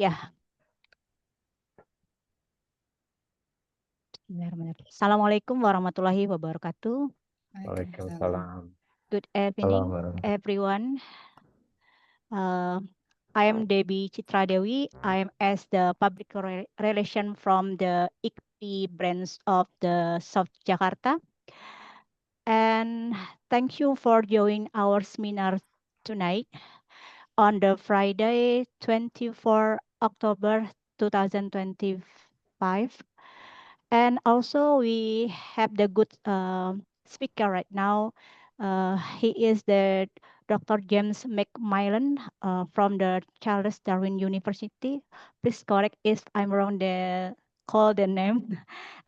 Ya, Assalamualaikum warahmatullahi wabarakatuh. Waalaikumsalam. Good evening, everyone. I am Debbie Chitra Dewi. I am as the public relation from the IKPI branch of the South Jakarta. And thank you for joining our seminar tonight on the Friday, 24 October 2025. And also we have the good speaker right now. He is the Dr. James McMillan from the Charles Darwin University. Please correct if I'm wrong call the name.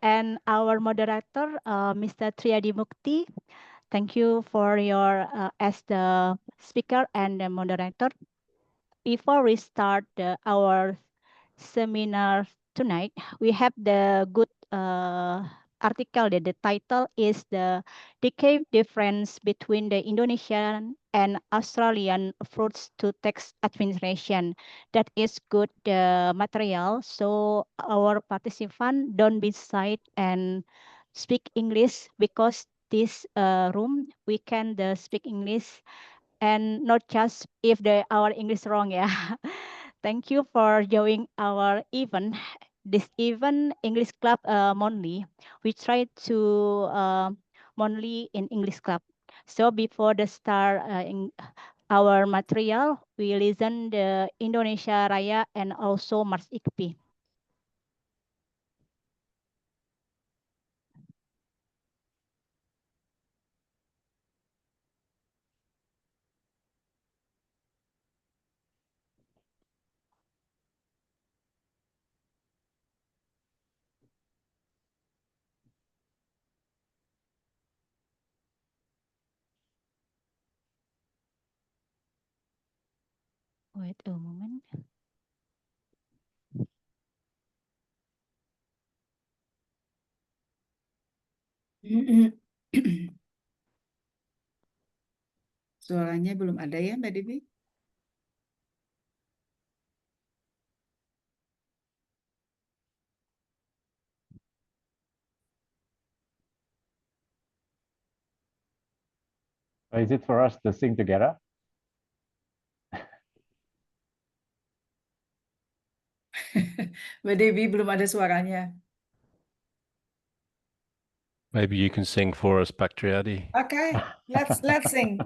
And our moderator, Mr. Triadi Mukti. Thank you for your as the speaker and the moderator. Before we start our seminar tonight, we have the good article that the title is the decade difference between the Indonesian and Australian approach to tax administration. That is good material. So our participant don't be shy and speak English because this room we can speak English and not just if our English wrong, yeah. Thank you for joining our event. This event English Club monthly. We try to monthly in English Club. So before the start in our material, we listen the Indonesia Raya and also Mars IKPI. Wait a moment. Suaranya belum ada ya, Mbak Debbie? Is it for us to sing together? Mbak Debbie belum ada suaranya. Maybe you can sing for us, Baktriadi. Okay, let's sing.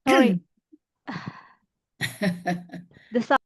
Sorry. The sound.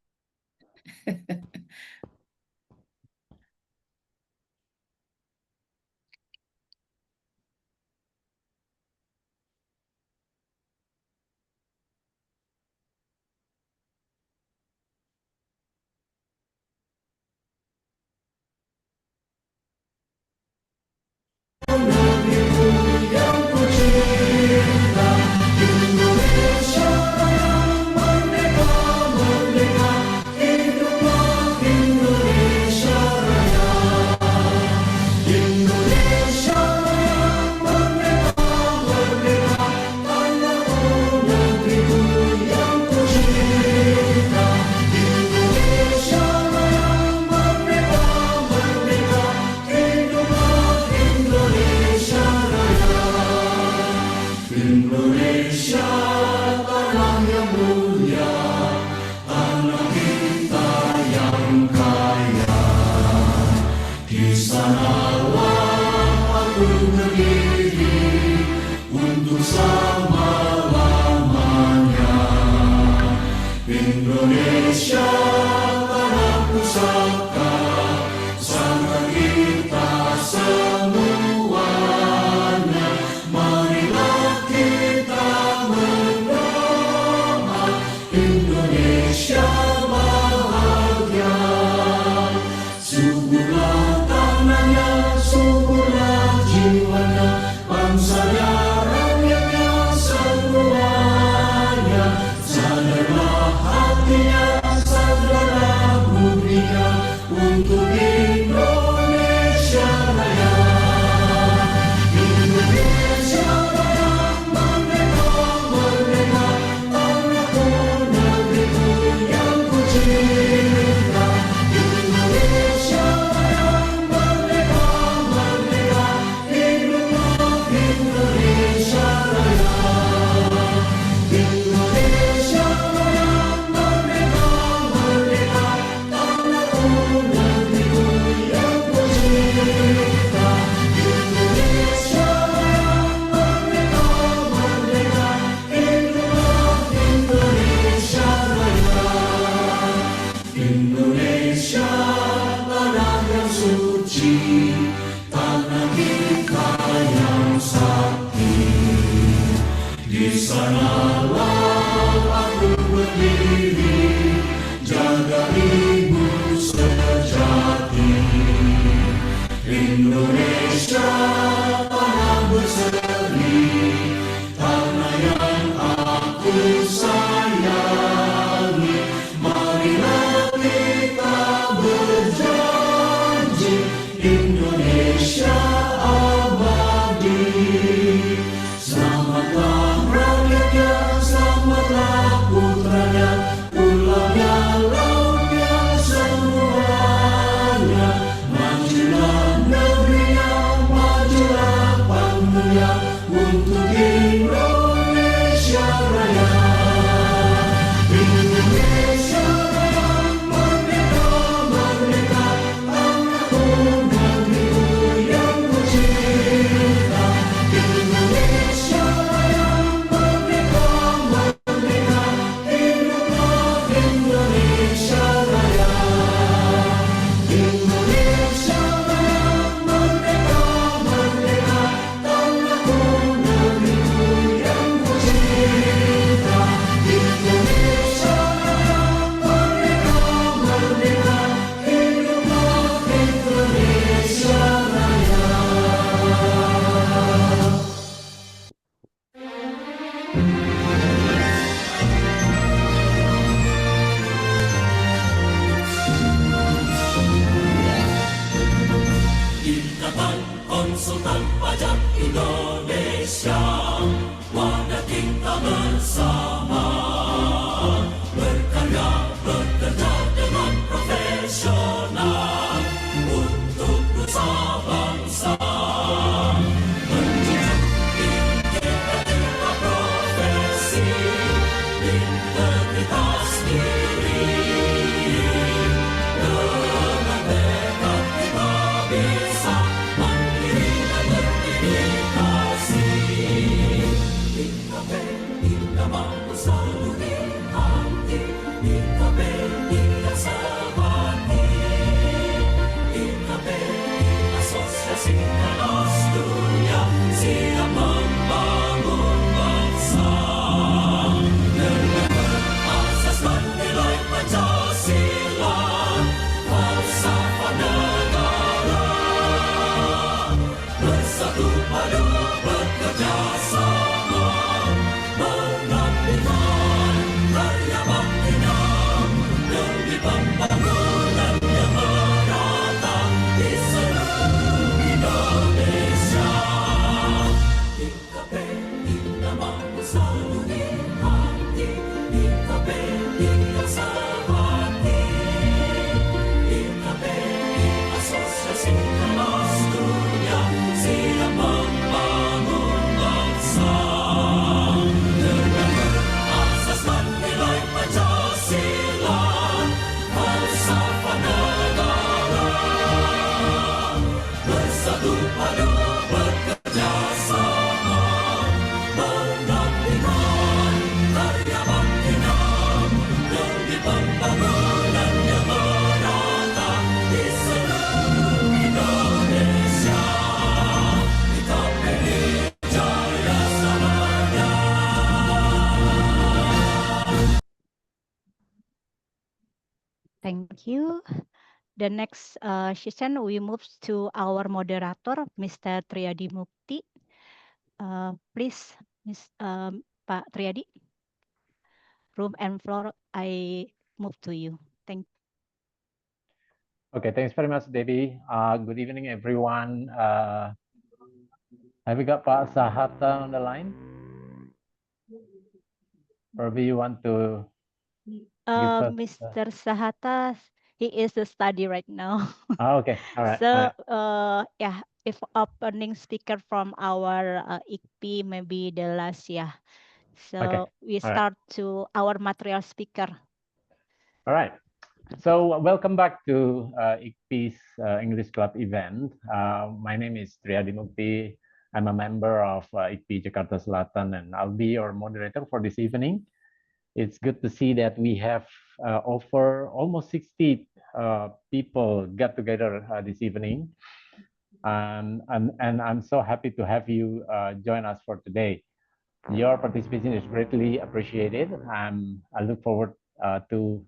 Konsultan Pajak Indonesia, wadah kita bersama, berkarya bekerja dengan profesional untuk nusa bangsa, menjunjung tinggi etika profesi, integritas diri, dengan tekad kita bisa mandiri dan berdedikasi. IKPI mampu selalu di hati, IKPI Jaksel hati, IKPI asosiasi kelas dunia siap membangun bangsa dengan berasaskan nilai Pancasila, falsafah negara, bersatu padu bekerja sama, mengabdikan karya baktinya demi pembangunan yang merata di seluruh Indonesia. IKPI mampu selalu di hati, IKPI Jaksel hati, IKPI asosiasi kelas dunia siap membangun bangsa dengan berasaskan nilai Pancasila, falsafah negara, bersatu padu bekerja sama, mengabdikan karya baktinya demi pembangunan yang merata di seluruh Indonesia. IKPI jaya selamanya. Thank you. The next session, we move to our moderator, Mr. Triadi Mukti. Please, Pak Triadi, room and floor, I move to you. Thank you. Okay, thanks very much, Debbie. Good evening, everyone. Have we got Pak Sahata on the line? Probably you want to give us... Mr. Sahata, he is a study right now. Oh, okay, all right. So, yeah, if opening speaker from our IKPI, maybe the last, yeah. So Okay, we all right. start to our material speaker. All right. So welcome back to IKPI's English Club event. My name is Triadi Mukti. I'm a member of IKPI Jakarta Selatan, and I'll be your moderator for this evening. It's good to see that we have over almost 60 people got together this evening. And I'm so happy to have you join us for today. Your participation is greatly appreciated. I look forward to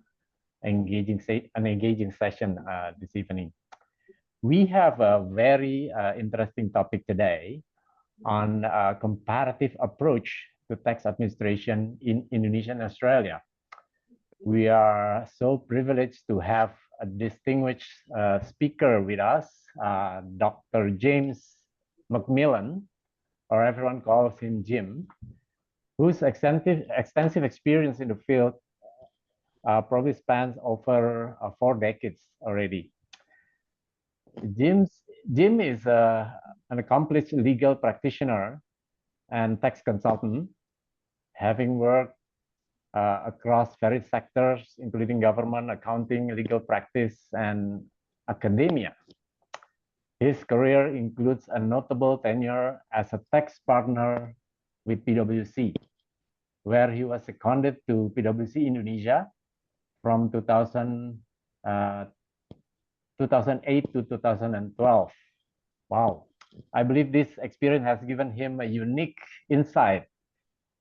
an engaging session this evening. We have a very interesting topic today on a comparative approach to tax administration in Indonesia and Australia. We are so privileged to have a distinguished speaker with us, Dr. James Macmillan, or everyone calls him Jim, whose extensive experience in the field probably spans over 4 decades already. Jim is an accomplished legal practitioner and tax consultant, having worked across various sectors, including government, accounting, legal practice, and academia. His career includes a notable tenure as a tax partner with PwC, where he was seconded to PwC Indonesia from 2008 to 2012. Wow. I believe this experience has given him a unique insight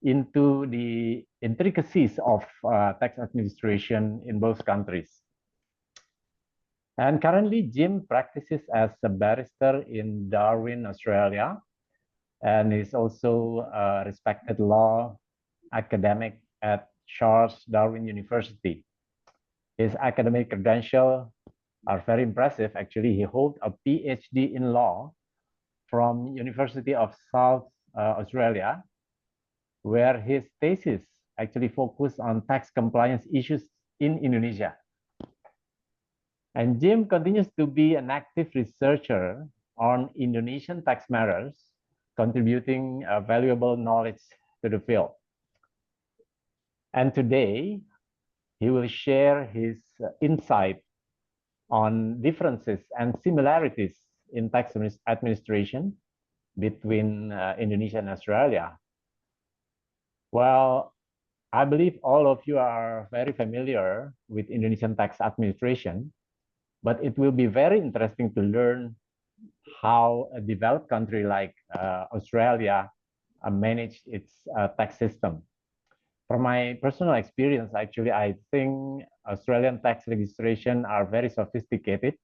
into the intricacies of tax administration in both countries. And currently, Jim practices as a barrister in Darwin, Australia, and is also a respected law academic at Charles Darwin University. His academic credentials are very impressive. Actually, he holds a PhD in law from University of South Australia, where his thesis actually focused on tax compliance issues in Indonesia. And Jim continues to be an active researcher on Indonesian tax matters, contributing valuable knowledge to the field. And today, he will share his insight on differences and similarities in tax administration between Indonesia and Australia. Well, I believe all of you are very familiar with Indonesian tax administration, but it will be very interesting to learn how a developed country like Australia managed its tax system. From my personal experience, actually, I think Australian tax legislation are very sophisticated.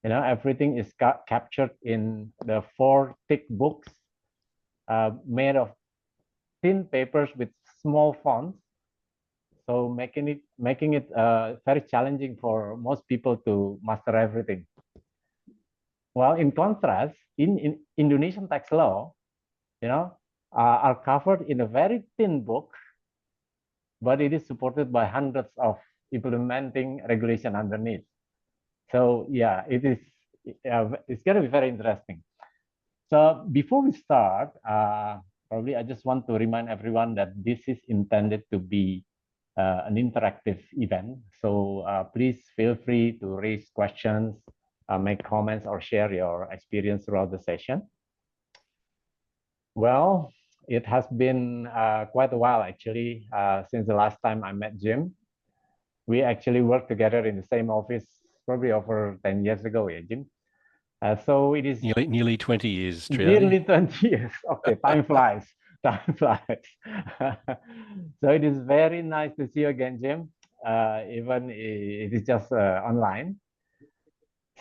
You know, everything is captured in the 4 thick books made of thin papers with small fonts, so making it very challenging for most people to master everything. Well, in contrast, in Indonesian tax law, you know, are covered in a very thin book, but it is supported by hundreds of implementing regulation underneath. So yeah, it's going to be very interesting. So before we start, probably I just want to remind everyone that this is intended to be an interactive event. So please feel free to raise questions, make comments, or share your experience throughout the session. Well, it has been quite a while actually since the last time I met Jim. We actually worked together in the same office probably over 10 years ago, yeah, Jim? So it is Nearly 20 years, nearly Triadi. 20 years. Okay, time flies. Time flies. So it is very nice to see you again, Jim. Even it is just online.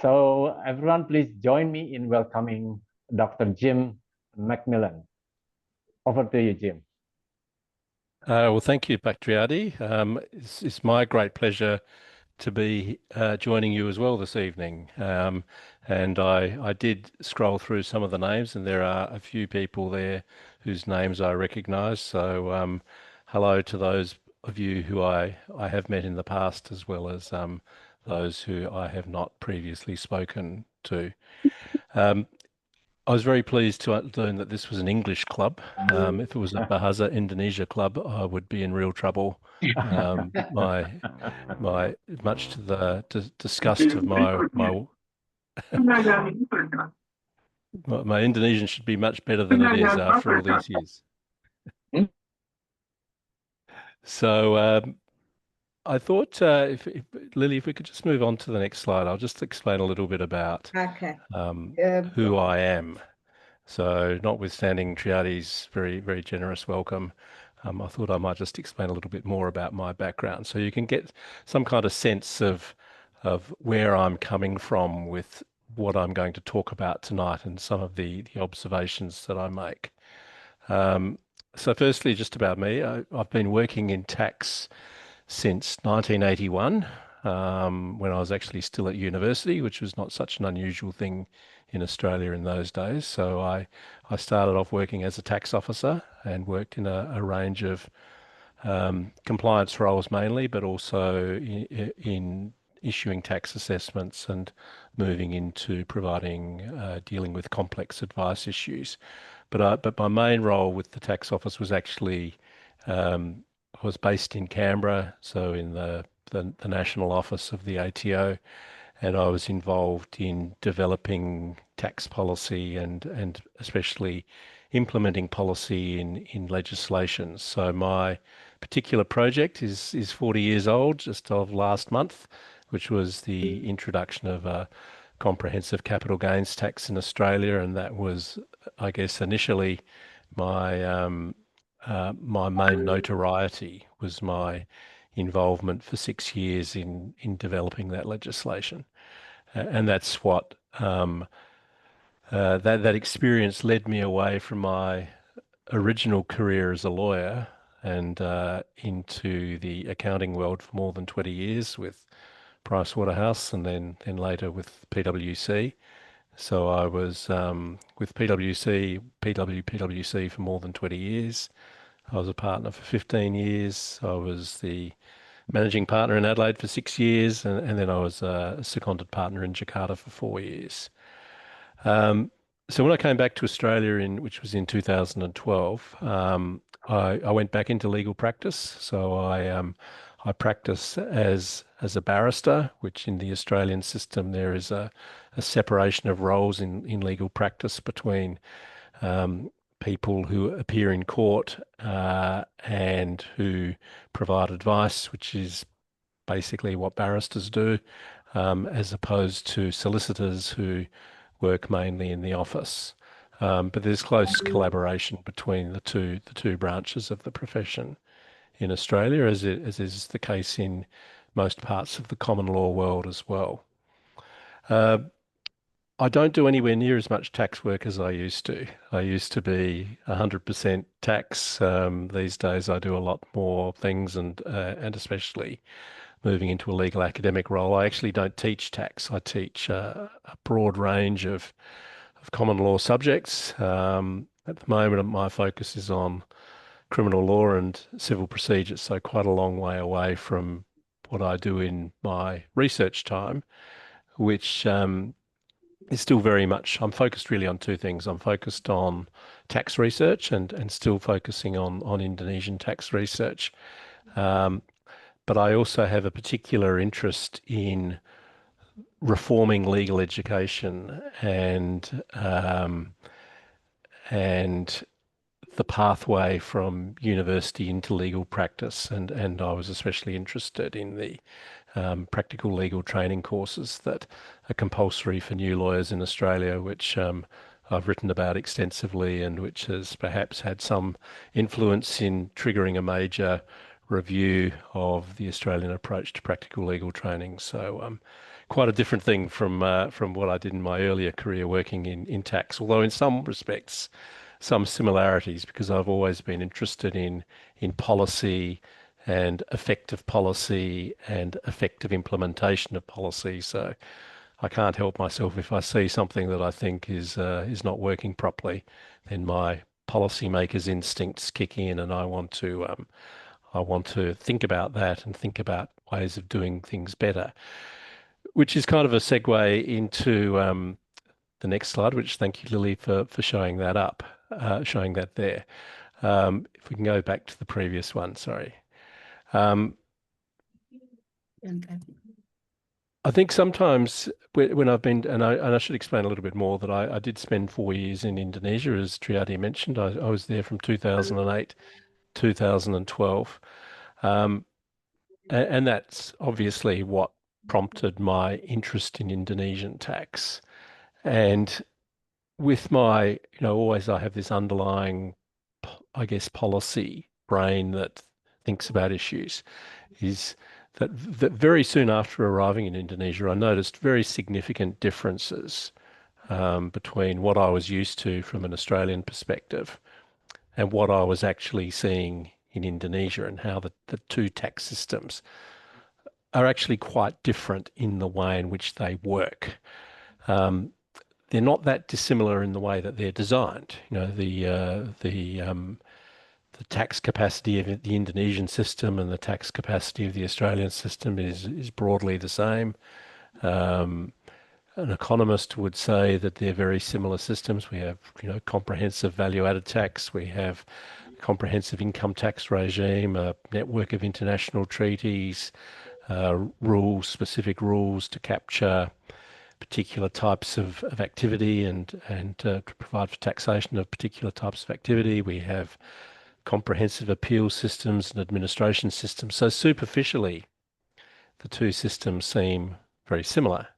So everyone, please join me in welcoming Dr. Jim Macmillan. Over to you, Jim. Well, thank you, Baktriadi. It's my great pleasure to be joining you as well this evening. And I did scroll through some of the names, and there are a few people there whose names I recognise. So hello to those of you who I have met in the past, as well as those who I have not previously spoken to. I was very pleased to learn that this was an English club. If it was a Bahasa Indonesia club, I would be in real trouble. My much to the disgust of my Indonesian should be much better than it is after all these years. So I thought, Lily, if we could just move on to the next slide, I'll just explain a little bit about Okay. who I am. So notwithstanding Triadi's very, very generous welcome, I thought I might just explain a little bit more about my background so you can get some kind of sense of where I'm coming from with what I'm going to talk about tonight and some of the observations that I make. So firstly, just about me, I've been working in tax since 1981, when I was actually still at university, which was not such an unusual thing in Australia in those days. So I started off working as a tax officer and worked in a range of compliance roles mainly, but also in issuing tax assessments and moving into providing dealing with complex advice issues. But my main role with the tax office was actually I was based in Canberra, so in the national office of the ATO, and I was involved in developing tax policy and especially implementing policy in legislation. So my particular project is 40 years old, just of last month, which was the introduction of a comprehensive capital gains tax in Australia, and that was, I guess, initially my my main notoriety was my involvement for 6 years in developing that legislation, and that's what that experience led me away from my original career as a lawyer and into the accounting world for more than 20 years with Pricewaterhouse and then later with PwC. So I was with PwC for more than 20 years. I was a partner for 15 years. I was the managing partner in Adelaide for 6 years, and then I was a seconded partner in Jakarta for 4 years. So when I came back to Australia, which was in 2012, I went back into legal practice. So I practice as a barrister, which in the Australian system there is a separation of roles in legal practice between people who appear in court and who provide advice, which is basically what barristers do, as opposed to solicitors who work mainly in the office. But there's close collaboration between the two branches of the profession in Australia, as is the case in most parts of the common law world as well. I don't do anywhere near as much tax work as I used to. I used to be 100% tax. These days I do a lot more things, and especially moving into a legal academic role. I actually don't teach tax. I teach a broad range of common law subjects. At the moment, my focus is on criminal law and civil procedure, so quite a long way away from what I do in my research time, which is still very much, I'm focused really on two things. I'm focused on tax research and still focusing on Indonesian tax research. But I also have a particular interest in reforming legal education and the pathway from university into legal practice. And I was especially interested in the practical legal training courses that are compulsory for new lawyers in Australia, which I've written about extensively and which has perhaps had some influence in triggering a major review of the Australian approach to practical legal training. So quite a different thing from what I did in my earlier career working in tax, although in some respects some similarities, because I've always been interested in policy and effective policy and effective implementation of policy. So I can't help myself if I see something that I think is not working properly, then my policymaker's instincts kick in, and I want to think about that and think about ways of doing things better, which is kind of a segue into the next slide, which thank you, Lily, for showing that up, showing that there. If we can go back to the previous one, sorry. I think sometimes when I've been, and I should explain a little bit more, that I did spend 4 years in Indonesia, as Triadi mentioned. I was there from 2008, 2012. And that's obviously what prompted my interest in Indonesian tax. And with my, always I have this underlying, I guess, policy brain that thinks about issues, is that very soon after arriving in Indonesia, I noticed very significant differences between what I was used to from an Australian perspective and what I was actually seeing in Indonesia, and how the two tax systems are actually quite different in the way in which they work. They're not that dissimilar in the way that they're designed. The tax capacity of the Indonesian system and the tax capacity of the Australian system is broadly the same. An economist would say that they're very similar systems. We have, comprehensive value-added tax. We have comprehensive income tax regime, a network of international treaties, specific rules to capture particular types of activity and to provide for taxation of particular types of activity. We have comprehensive appeal systems and administration systems. So superficially, the two systems seem very similar.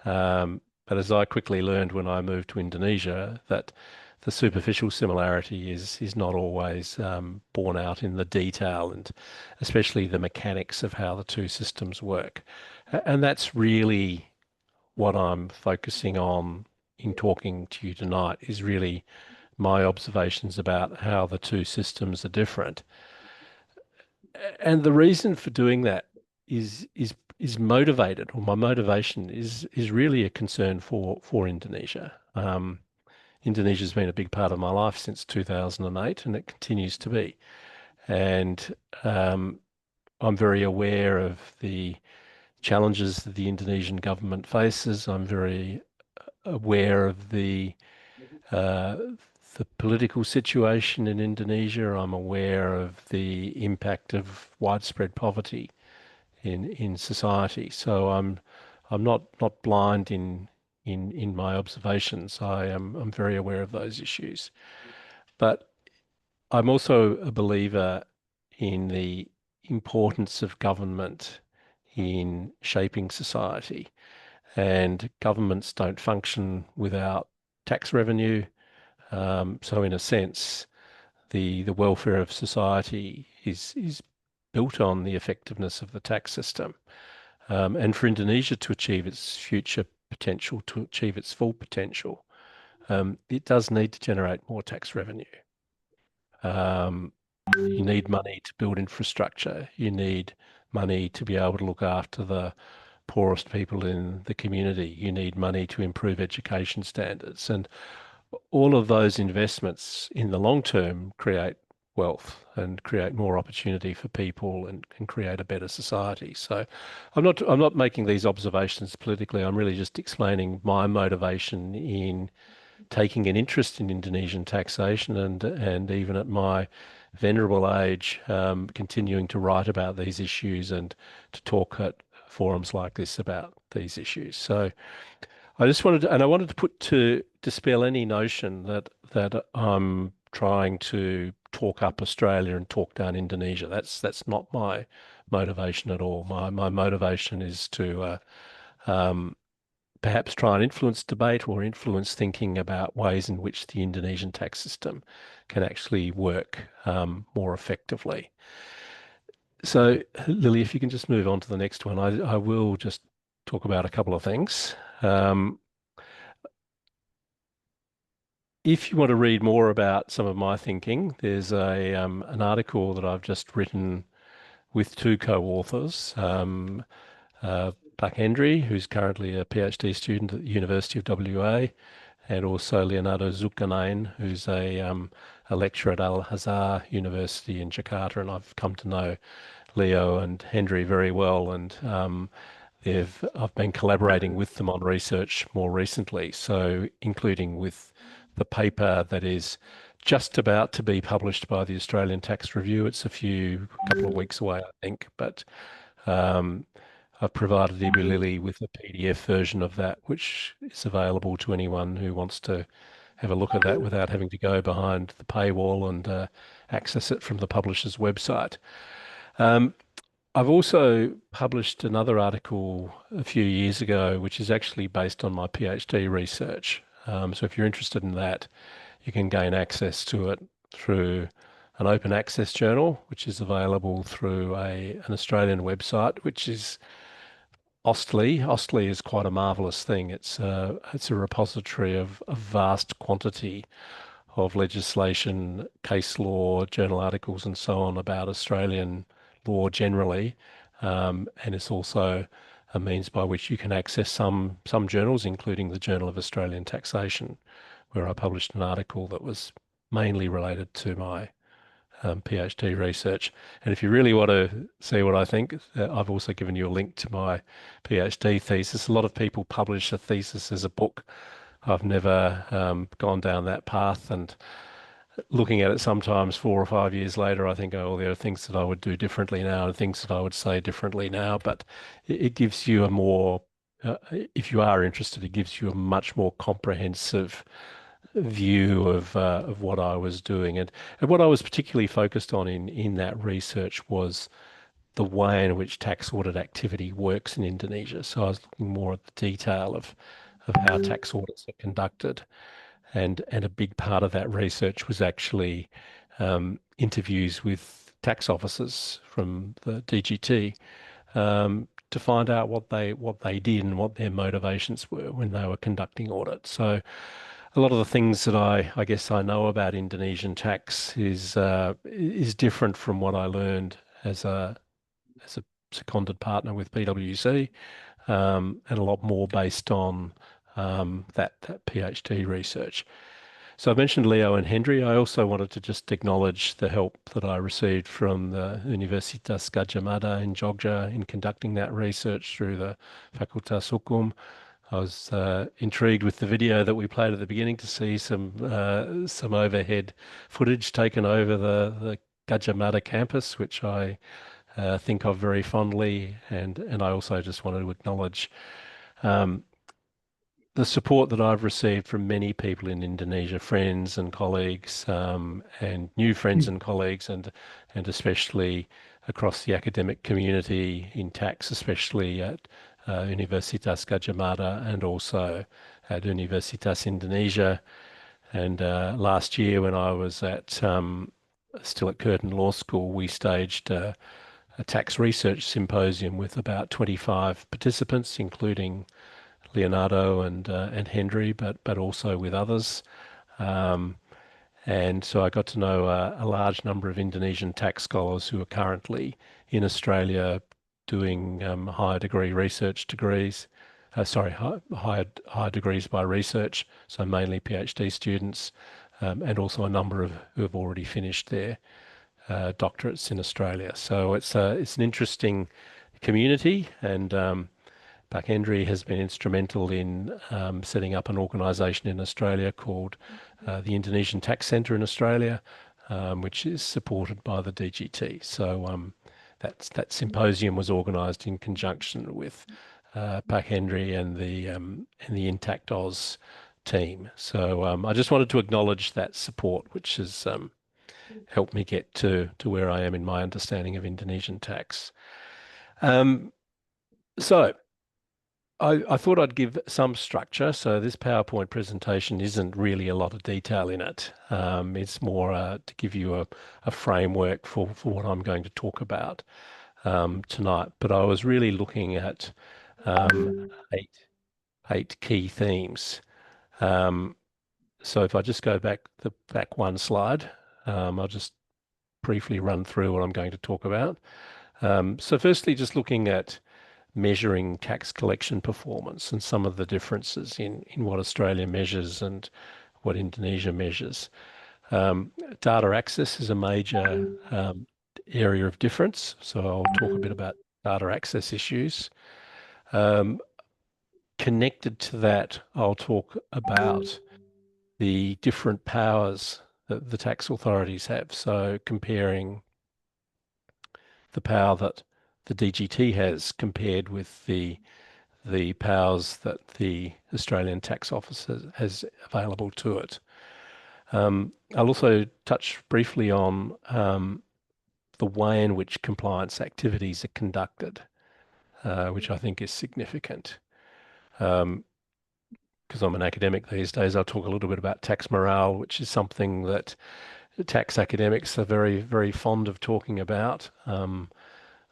But as I quickly learned when I moved to Indonesia, that the superficial similarity is not always borne out in the detail, and especially the mechanics of how the two systems work. And that's really what I'm focusing on in talking to you tonight, is really my observations about how the two systems are different. And the reason for doing that is motivated, or my motivation is really a concern for Indonesia. Indonesia's been a big part of my life since 2008, and it continues to be. And I'm very aware of the challenges that the Indonesian government faces. I'm very aware of the political situation in Indonesia. I'm aware of the impact of widespread poverty in society. So I'm not blind in my observations. I'm very aware of those issues. But I'm also a believer in the importance of government in shaping society. And governments don't function without tax revenue. So in a sense, the welfare of society is built on the effectiveness of the tax system. And for Indonesia to achieve its future potential, to achieve its full potential, it does need to generate more tax revenue. You need money to build infrastructure. You need money to be able to look after the poorest people in the community. You need money to improve education standards. And all of those investments in the long term create wealth and create more opportunity for people and create a better society. So I'm not making these observations politically. I'm really just explaining my motivation in taking an interest in Indonesian taxation, and even at my venerable age, continuing to write about these issues and to talk at forums like this about these issues. So I just wanted to dispel any notion that I'm trying to talk up Australia and talk down Indonesia. That's not my motivation at all. My motivation is to perhaps try and influence debate or influence thinking about ways in which the Indonesian tax system can actually work more effectively. So, Lily, if you can just move on to the next one, I will just talk about a couple of things. If you want to read more about some of my thinking, there's an article that I've just written with two co-authors, Buck Hendry, who's currently a PhD student at the University of WA, and also Leonardo Zulkarnain, who's a lecturer at Al-Azhar University in Jakarta. And I've come to know Leo and Hendry very well, and I've been collaborating with them on research more recently, so including with the paper that is just about to be published by the Australian Tax Review. It's a couple of weeks away, I think, but I've provided Lily with a PDF version of that, which is available to anyone who wants to have a look at that without having to go behind the paywall and access it from the publisher's website. I've also published another article a few years ago, which is actually based on my PhD research. So if you're interested in that, you can gain access to it through an open access journal, which is available through an Australian website, which is Ostly. Ostly is quite a marvelous thing. It's a repository of a vast quantity of legislation, case law, journal articles, and so on about Australian law generally. And it's also a means by which you can access some journals, including the Journal of Australian Taxation, where I published an article that was mainly related to my PhD research. And if you really want to see what I think, I've also given you a link to my PhD thesis. A lot of people publish a thesis as a book. I've never gone down that path, and looking at it sometimes 4 or 5 years later, I think, oh, there are things that I would do differently now and things that I would say differently now. But it gives you a more, if you are interested, it gives you a much more comprehensive view of what I was doing. And what I was particularly focused on in that research was the way in which tax audit activity works in Indonesia. So I was looking more at the detail of how tax audits are conducted. And a big part of that research was actually interviews with tax officers from the DGT to find out what they did and what their motivations were when they were conducting audits. So a lot of the things that I guess I know about Indonesian tax is different from what I learned as a seconded partner with PwC, and a lot more based on that PhD research. So I mentioned Leo and Henry. I also wanted to just acknowledge the help that I received from the Universitas Gadjah Mada in Jogja in conducting that research through the Fakultas Hukum. I was intrigued with the video that we played at the beginning to see some overhead footage taken over the Gadjah Mada campus, which I think of very fondly, and I also just wanted to acknowledge the support that I've received from many people in Indonesia, friends and colleagues, and new friends and colleagues, and especially across the academic community in tax, especially at Universitas Gadjah Mada and also at Universitas Indonesia. And last year, when I was still at Curtin Law School, we staged a tax research symposium with about 25 participants, including Leonardo and Henry, but also with others. And so I got to know a large number of Indonesian tax scholars who are currently in Australia doing higher degree research degrees. Higher degrees by research, so mainly PhD students, and also a number of who have already finished their doctorates in Australia. So it's an interesting community, and Pak Henry has been instrumental in setting up an organisation in Australia called the Indonesian Tax Centre in Australia, which is supported by the DGT. So that symposium was organised in conjunction with Pak Henry and the Intact Oz team. So I just wanted to acknowledge that support, which has helped me get to where I am in my understanding of Indonesian tax. So I thought I'd give some structure. So this PowerPoint presentation isn't really a lot of detail in it. It's more to give you a framework for what I'm going to talk about tonight. But I was really looking at eight key themes. So if I just go back one slide, I'll just briefly run through what I'm going to talk about. So firstly, just looking at measuring tax collection performance and some of the differences in what Australia measures and what Indonesia measures. Data access is a major area of difference. So I'll talk a bit about data access issues. Connected to that, I'll talk about the different powers that the tax authorities have. So comparing the power that the DGT has compared with the powers that the Australian Tax Office has available to it. I'll also touch briefly on the way in which compliance activities are conducted, which I think is significant. because I'm an academic these days, I'll talk a little bit about tax morale, which is something that tax academics are very, very fond of talking about. I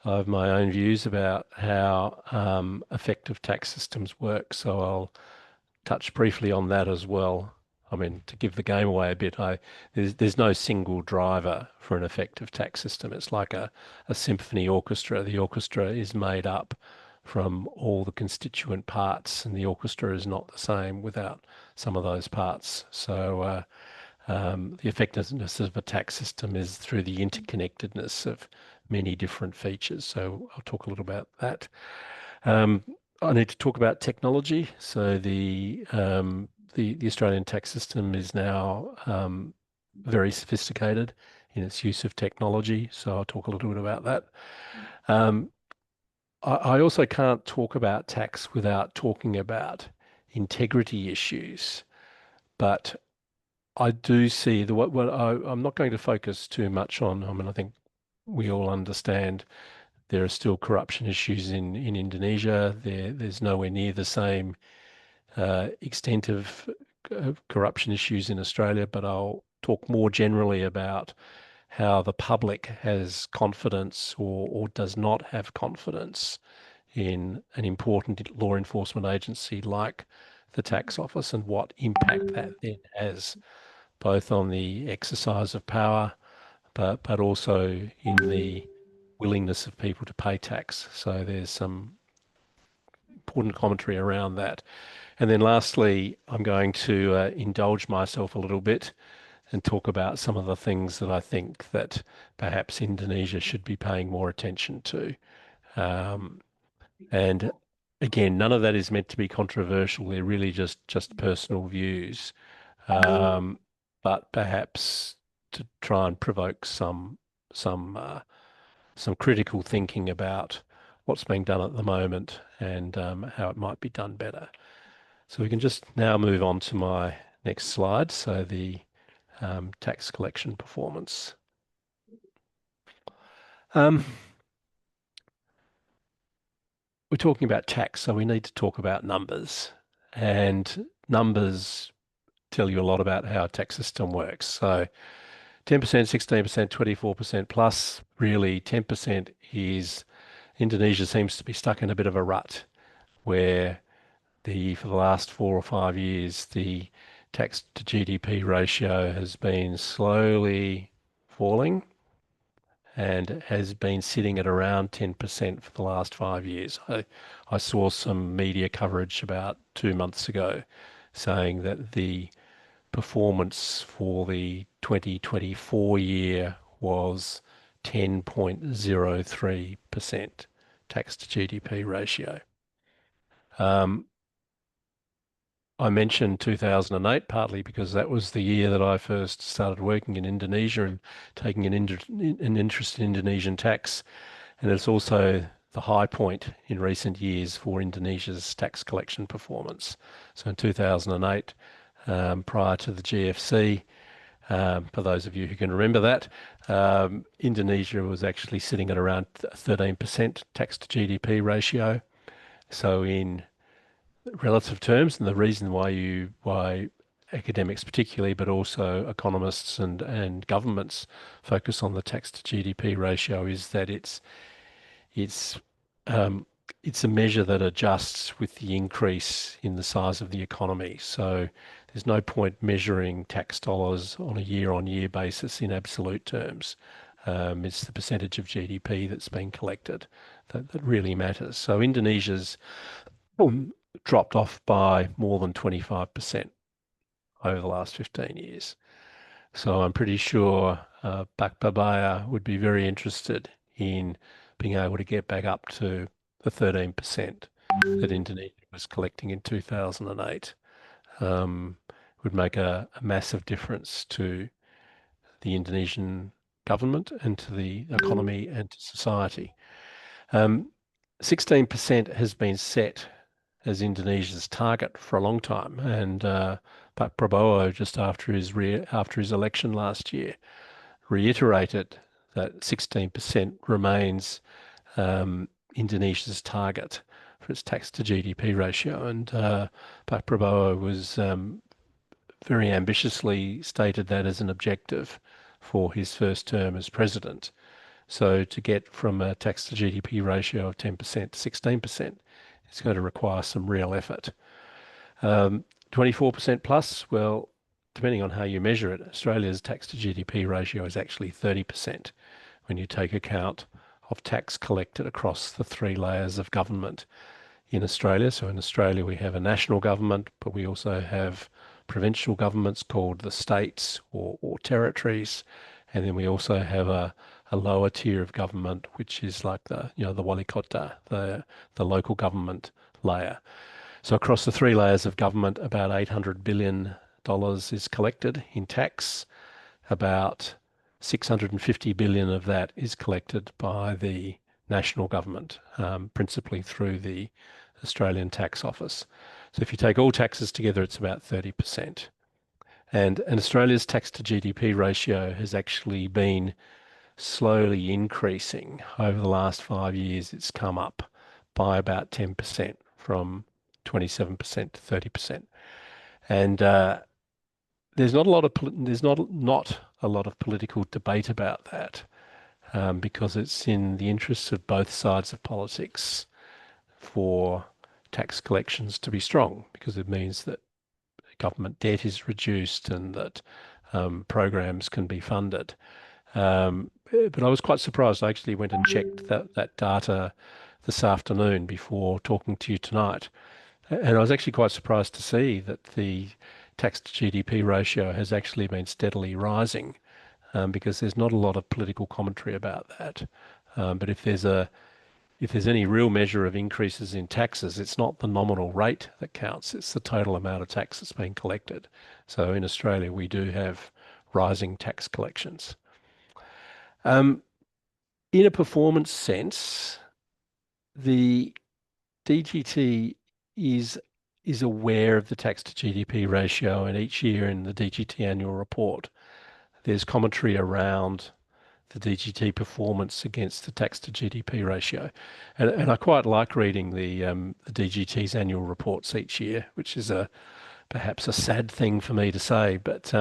have my own views about how effective tax systems work, so I'll touch briefly on that as well. I mean, to give the game away a bit, there's no single driver for an effective tax system. It's like a symphony orchestra. The orchestra is made up from all the constituent parts, and the orchestra is not the same without some of those parts. So the effectiveness of a tax system is through the interconnectedness of many different features. So I'll talk a little about that. I need to talk about technology. So the Australian tax system is now very sophisticated in its use of technology. So I'll talk a little bit about that. I also can't talk about tax without talking about integrity issues, but I do see I'm not going to focus too much on. I mean, I think we all understand there are still corruption issues in Indonesia. There's nowhere near the same extent of corruption issues in Australia, but I'll talk more generally about how the public has confidence or does not have confidence in an important law enforcement agency like the tax office, and what impact that then has both on the exercise of power, but also in the willingness of people to pay tax. So there's some important commentary around that. And then lastly, I'm going to indulge myself a little bit and talk about some of the things that I think that perhaps Indonesia should be paying more attention to. And again, none of that is meant to be controversial. They're really just personal views, but perhaps to try and provoke some critical thinking about what's being done at the moment and how it might be done better. So we can just now move on to my next slide. So the tax collection performance. We're talking about tax, so we need to talk about numbers. And numbers tell you a lot about how a tax system works. So 10%, 16%, 24% plus, really 10% is Indonesia seems to be stuck in a bit of a rut where for the last 4 or 5 years, the tax to GDP ratio has been slowly falling and has been sitting at around 10% for the last 5 years. I saw some media coverage about 2 months ago saying that the performance for the 2024 year was 10.03% tax to GDP ratio. I mentioned 2008 partly because that was the year that I first started working in Indonesia and taking an interest in Indonesian tax. And it's also the high point in recent years for Indonesia's tax collection performance. So in 2008, prior to the GFC, for those of you who can remember that, Indonesia was actually sitting at around 13% tax to GDP ratio. So in relative terms, and the reason why academics particularly, but also economists and governments focus on the tax to GDP ratio is that it's a measure that adjusts with the increase in the size of the economy. So there's no point measuring tax dollars on a year-on-year basis in absolute terms. It's the percentage of GDP that's being collected that really matters. So Indonesia's dropped off by more than 25% over the last 15 years. So I'm pretty sure Pak Babaya would be very interested in being able to get back up to the 13% that Indonesia was collecting in 2008. Would make a massive difference to the Indonesian government and to the economy and to society. 16% has been set as Indonesia's target for a long time, and Pak Prabowo, just after his election last year, reiterated that 16% remains Indonesia's target for its tax to GDP ratio. And Pak Prabowo was very ambitiously stated that as an objective for his first term as president. So to get from a tax to GDP ratio of 10% to 16%, it's going to require some real effort. 24% plus, well, depending on how you measure it, Australia's tax to GDP ratio is actually 30% when you take account of tax collected across the three layers of government in Australia. So in Australia, we have a national government, but we also have provincial governments called the states or territories. And then we also have a lower tier of government, which is like the wali kota, the local government layer. So across the three layers of government, about $800 billion is collected in tax. About 650 billion of that is collected by the national government, principally through the Australian Tax Office. So if you take all taxes together, it's about 30%. And Australia's tax to GDP ratio has actually been slowly increasing. Over the last 5 years, it's come up by about 10%, from 27% to 30%. And there's not a lot of political debate about that, because it's in the interests of both sides of politics for tax collections to be strong, because it means that government debt is reduced and that programs can be funded. But I was quite surprised. I actually went and checked that data this afternoon before talking to you tonight. And I was actually quite surprised to see that the tax to GDP ratio has actually been steadily rising, because there's not a lot of political commentary about that. But if there's any real measure of increases in taxes, it's not the nominal rate that counts, it's the total amount of tax that's being collected. So in Australia, we do have rising tax collections. In a performance sense, the DGT is aware of the tax to GDP ratio, and each year in the DGT annual report, there's commentary around the DGT performance against the tax to GDP ratio. And I quite like reading the DGT's annual reports each year, which is perhaps a sad thing for me to say, but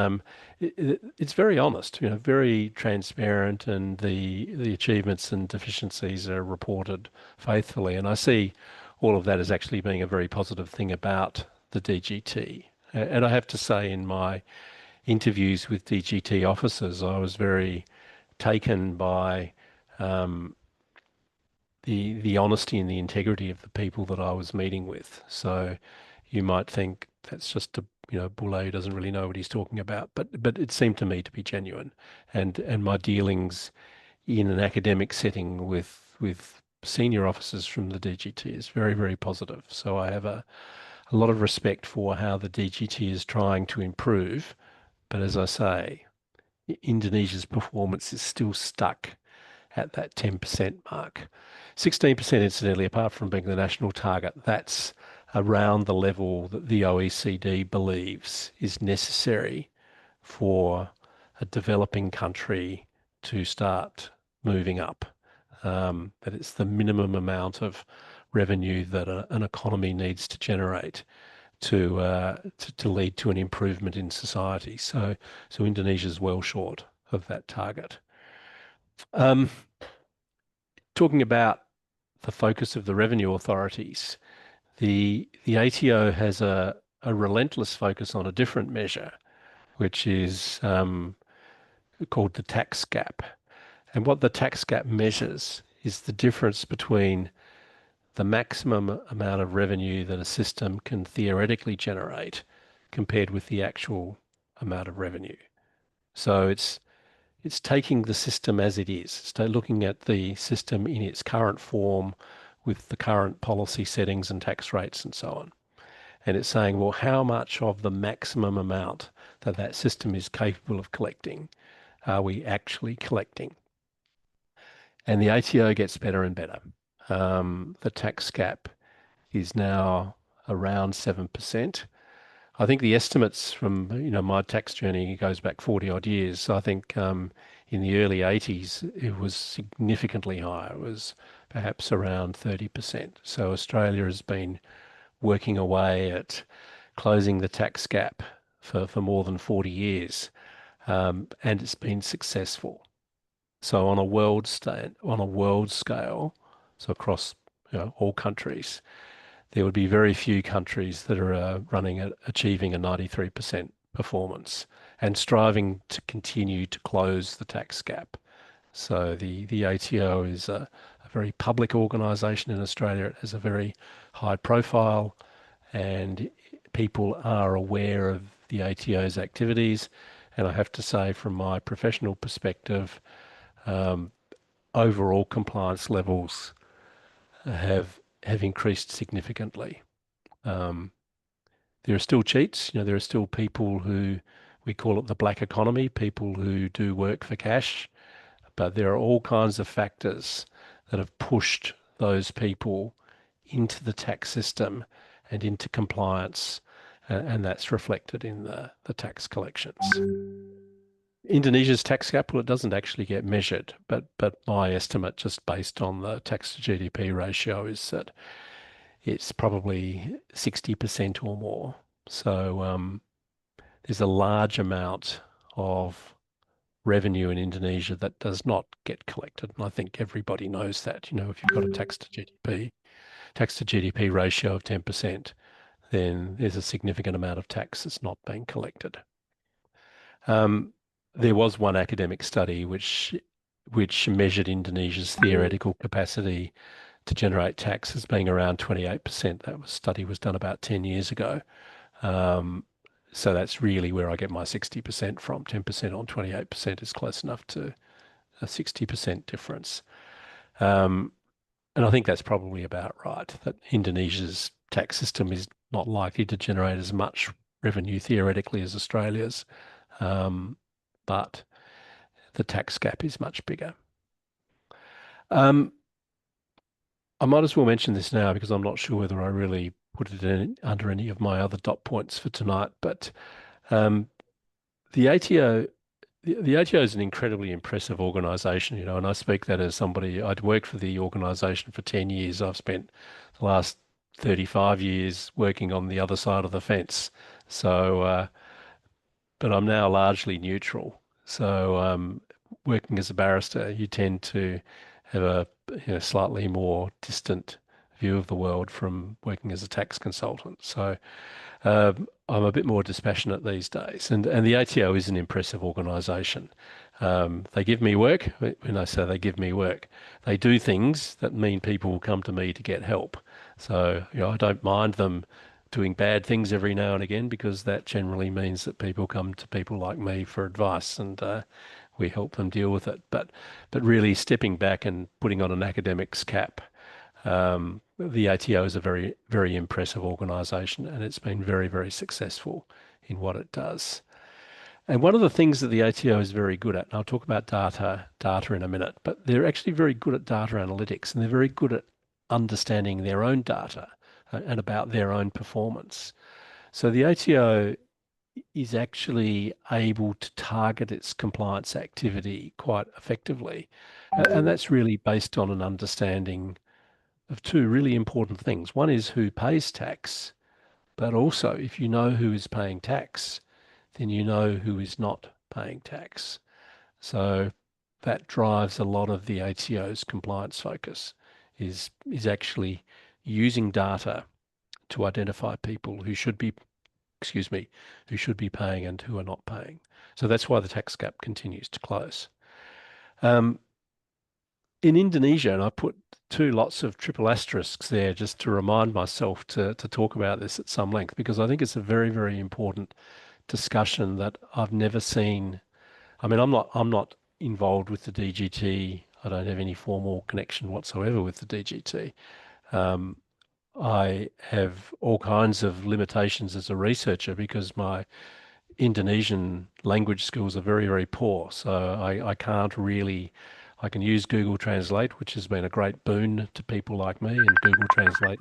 it's very honest, very transparent, and the achievements and deficiencies are reported faithfully. And I see all of that as actually being a very positive thing about the DGT. And I have to say, in my interviews with DGT officers, I was very taken by the honesty and the integrity of the people that I was meeting with. So you might think that's just a bulle who doesn't really know what he's talking about, but it seemed to me to be genuine, and my dealings in an academic setting with senior officers from the DGT is very, very positive. So I have a lot of respect for how the DGT is trying to improve. But as I say, Indonesia's performance is still stuck at that 10% mark. 16%, incidentally, apart from being the national target, that's around the level that the OECD believes is necessary for a developing country to start moving up. That it's the minimum amount of revenue that an economy needs to generate to lead to an improvement in society. So Indonesia is well short of that target. Talking about the focus of the revenue authorities, the ATO has a relentless focus on a different measure, which is called the tax gap. And what the tax gap measures is the difference between the maximum amount of revenue that a system can theoretically generate compared with the actual amount of revenue. So it's taking the system as it is. It's looking at the system in its current form with the current policy settings and tax rates and so on. And it's saying, well, how much of the maximum amount that system is capable of collecting are we actually collecting? And the ATO gets better and better. The tax gap is now around 7%. I think the estimates from my tax journey goes back 40 odd years. So I think in the early 80s, it was significantly higher. It was perhaps around 30%. So Australia has been working away at closing the tax gap for more than 40 years, and it's been successful. So on a world scale, so across all countries, there would be very few countries that are running at achieving a 93% performance and striving to continue to close the tax gap. So the ATO is a very public organisation in Australia. It has a very high profile, and people are aware of the ATO's activities. And I have to say, from my professional perspective, overall compliance levels have increased significantly. There are still cheats. There are still people who, we call it the black economy, people who do work for cash. But there are all kinds of factors that have pushed those people into the tax system and into compliance, and that's reflected in the tax collections. Indonesia's tax gap, well, it doesn't actually get measured, but my estimate, just based on the tax to GDP ratio, is that it's probably 60% or more. So there's a large amount of revenue in Indonesia that does not get collected, and I think everybody knows that. If you've got a tax to GDP ratio of 10%, then there's a significant amount of tax that's not being collected. There was one academic study which measured Indonesia's theoretical capacity to generate tax as being around 28%. That study was done about 10 years ago. So that's really where I get my 60% from. 10% on 28% is close enough to a 60% difference. And I think that's probably about right, that Indonesia's tax system is not likely to generate as much revenue theoretically as Australia's, but the tax gap is much bigger. I might as well mention this now because I'm not sure whether I really put it under any of my other dot points for tonight, but the ATO is an incredibly impressive organisation, and I speak that as somebody. I'd worked for the organisation for 10 years. I've spent the last 35 years working on the other side of the fence. So, but I'm now largely neutral. So working as a barrister, you tend to have a slightly more distant view of the world from working as a tax consultant. So I'm a bit more dispassionate these days. And the ATO is an impressive organisation. They give me work. When I say they give me work, they do things that mean people will come to me to get help. So I don't mind them doing bad things every now and again, because that generally means that people come to people like me for advice, and we help them deal with it. But really stepping back and putting on an academic's cap, the ATO is a very, very impressive organisation, and it's been very, very successful in what it does. And one of the things that the ATO is very good at, and I'll talk about data in a minute, but they're actually very good at data analytics, and they're very good at understanding their own data and about their own performance. So the ATO is actually able to target its compliance activity quite effectively. And that's really based on an understanding of two really important things. One is who pays tax, but also if you know who is paying tax, then you know who is not paying tax. So that drives a lot of the ATO's compliance focus, is actually using data to identify people who should be paying and who are not paying. So that's why the tax gap continues to close. In Indonesia, and I put two lots of triple asterisks there just to remind myself to talk about this at some length, because I think it's a very, very important discussion that I've never seen. I mean, I'm not involved with the DGT. I don't have any formal connection whatsoever with the DGT. I have all kinds of limitations as a researcher because my Indonesian language skills are very, very poor. So I can't really, I can use Google Translate, which has been a great boon to people like me, and Google Translate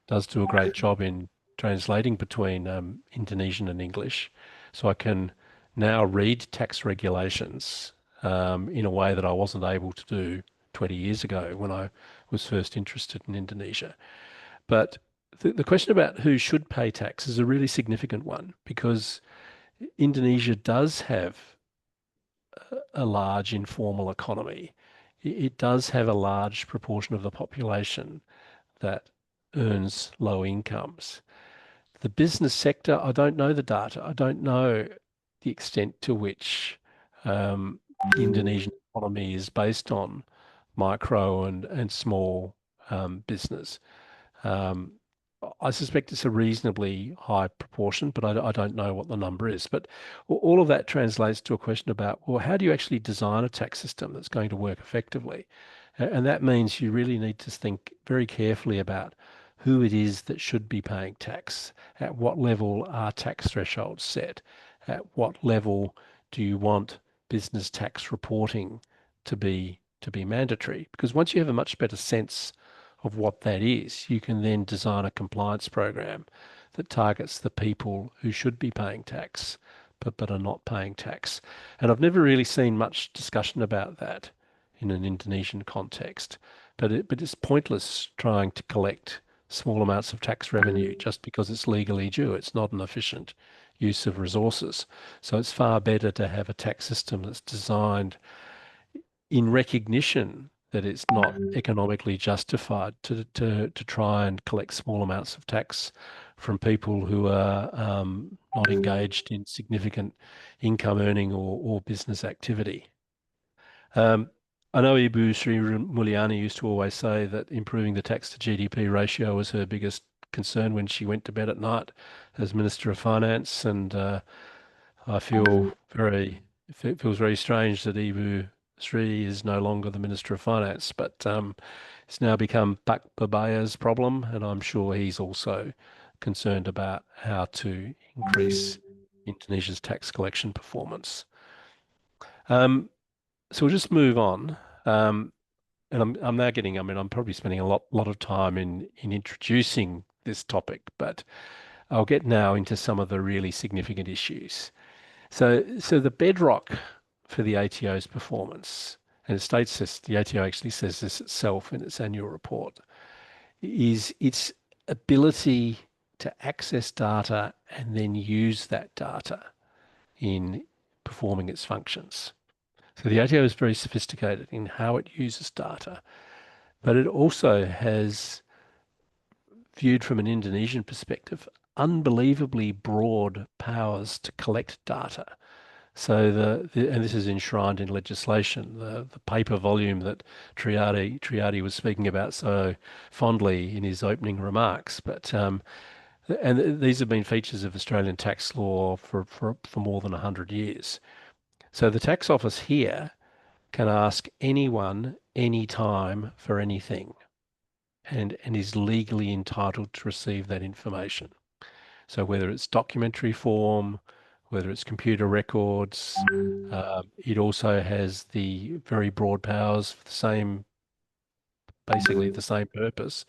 does do a great job in translating between Indonesian and English. So I can now read tax regulations in a way that I wasn't able to do 20 years ago when I was first interested in Indonesia. But the question about who should pay tax is a really significant one, because Indonesia does have a large informal economy. It does have a large proportion of the population that earns low incomes. The business sector, I don't know the data. I don't know the extent to which the Indonesian economy is based on micro and small business. Um, I suspect it's a reasonably high proportion, but I don't know what the number is. But all of that translates to a question about, well, how do you actually design a tax system that's going to work effectively? And that means you really need to think very carefully about who it is that should be paying tax, at what level are tax thresholds set, at what level do you want business tax reporting to be mandatory? Because once you have a much better sense of what that is, you can then design a compliance program that targets the people who should be paying tax but are not paying tax. And I've never really seen much discussion about that in an Indonesian context. But it's pointless trying to collect small amounts of tax revenue just because it's legally due. It's not an efficient use of resources. So it's far better to have a tax system that's designed in recognition that it's not economically justified to try and collect small amounts of tax from people who are not engaged in significant income earning or business activity. I know Ibu Sri Mulyani used to always say that improving the tax to GDP ratio was her biggest concern when she went to bed at night as Minister of Finance, and I feel it feels very strange that Ibu Sri is no longer the Minister of Finance, but it's now become Pak Babaya's problem, and I'm sure he's also concerned about how to increase Indonesia's tax collection performance. So we'll just move on. And I'm now getting, I'm probably spending a lot of time in introducing this topic, but I'll get now into some of the really significant issues. So the bedrock for the ATO's performance, and it states this, the ATO actually says this itself in its annual report, is its ability to access data and then use that data in performing its functions. So the ATO is very sophisticated in how it uses data, but it also has, viewed from an Indonesian perspective, unbelievably broad powers to collect data. So and this is enshrined in legislation, the paper volume that Triadi was speaking about so fondly in his opening remarks. But and these have been features of Australian tax law for more than 100 years. So the tax office here can ask anyone, anytime, for anything, and is legally entitled to receive that information. So whether it's documentary form, whether it's computer records, it also has the very broad powers for basically the same purpose,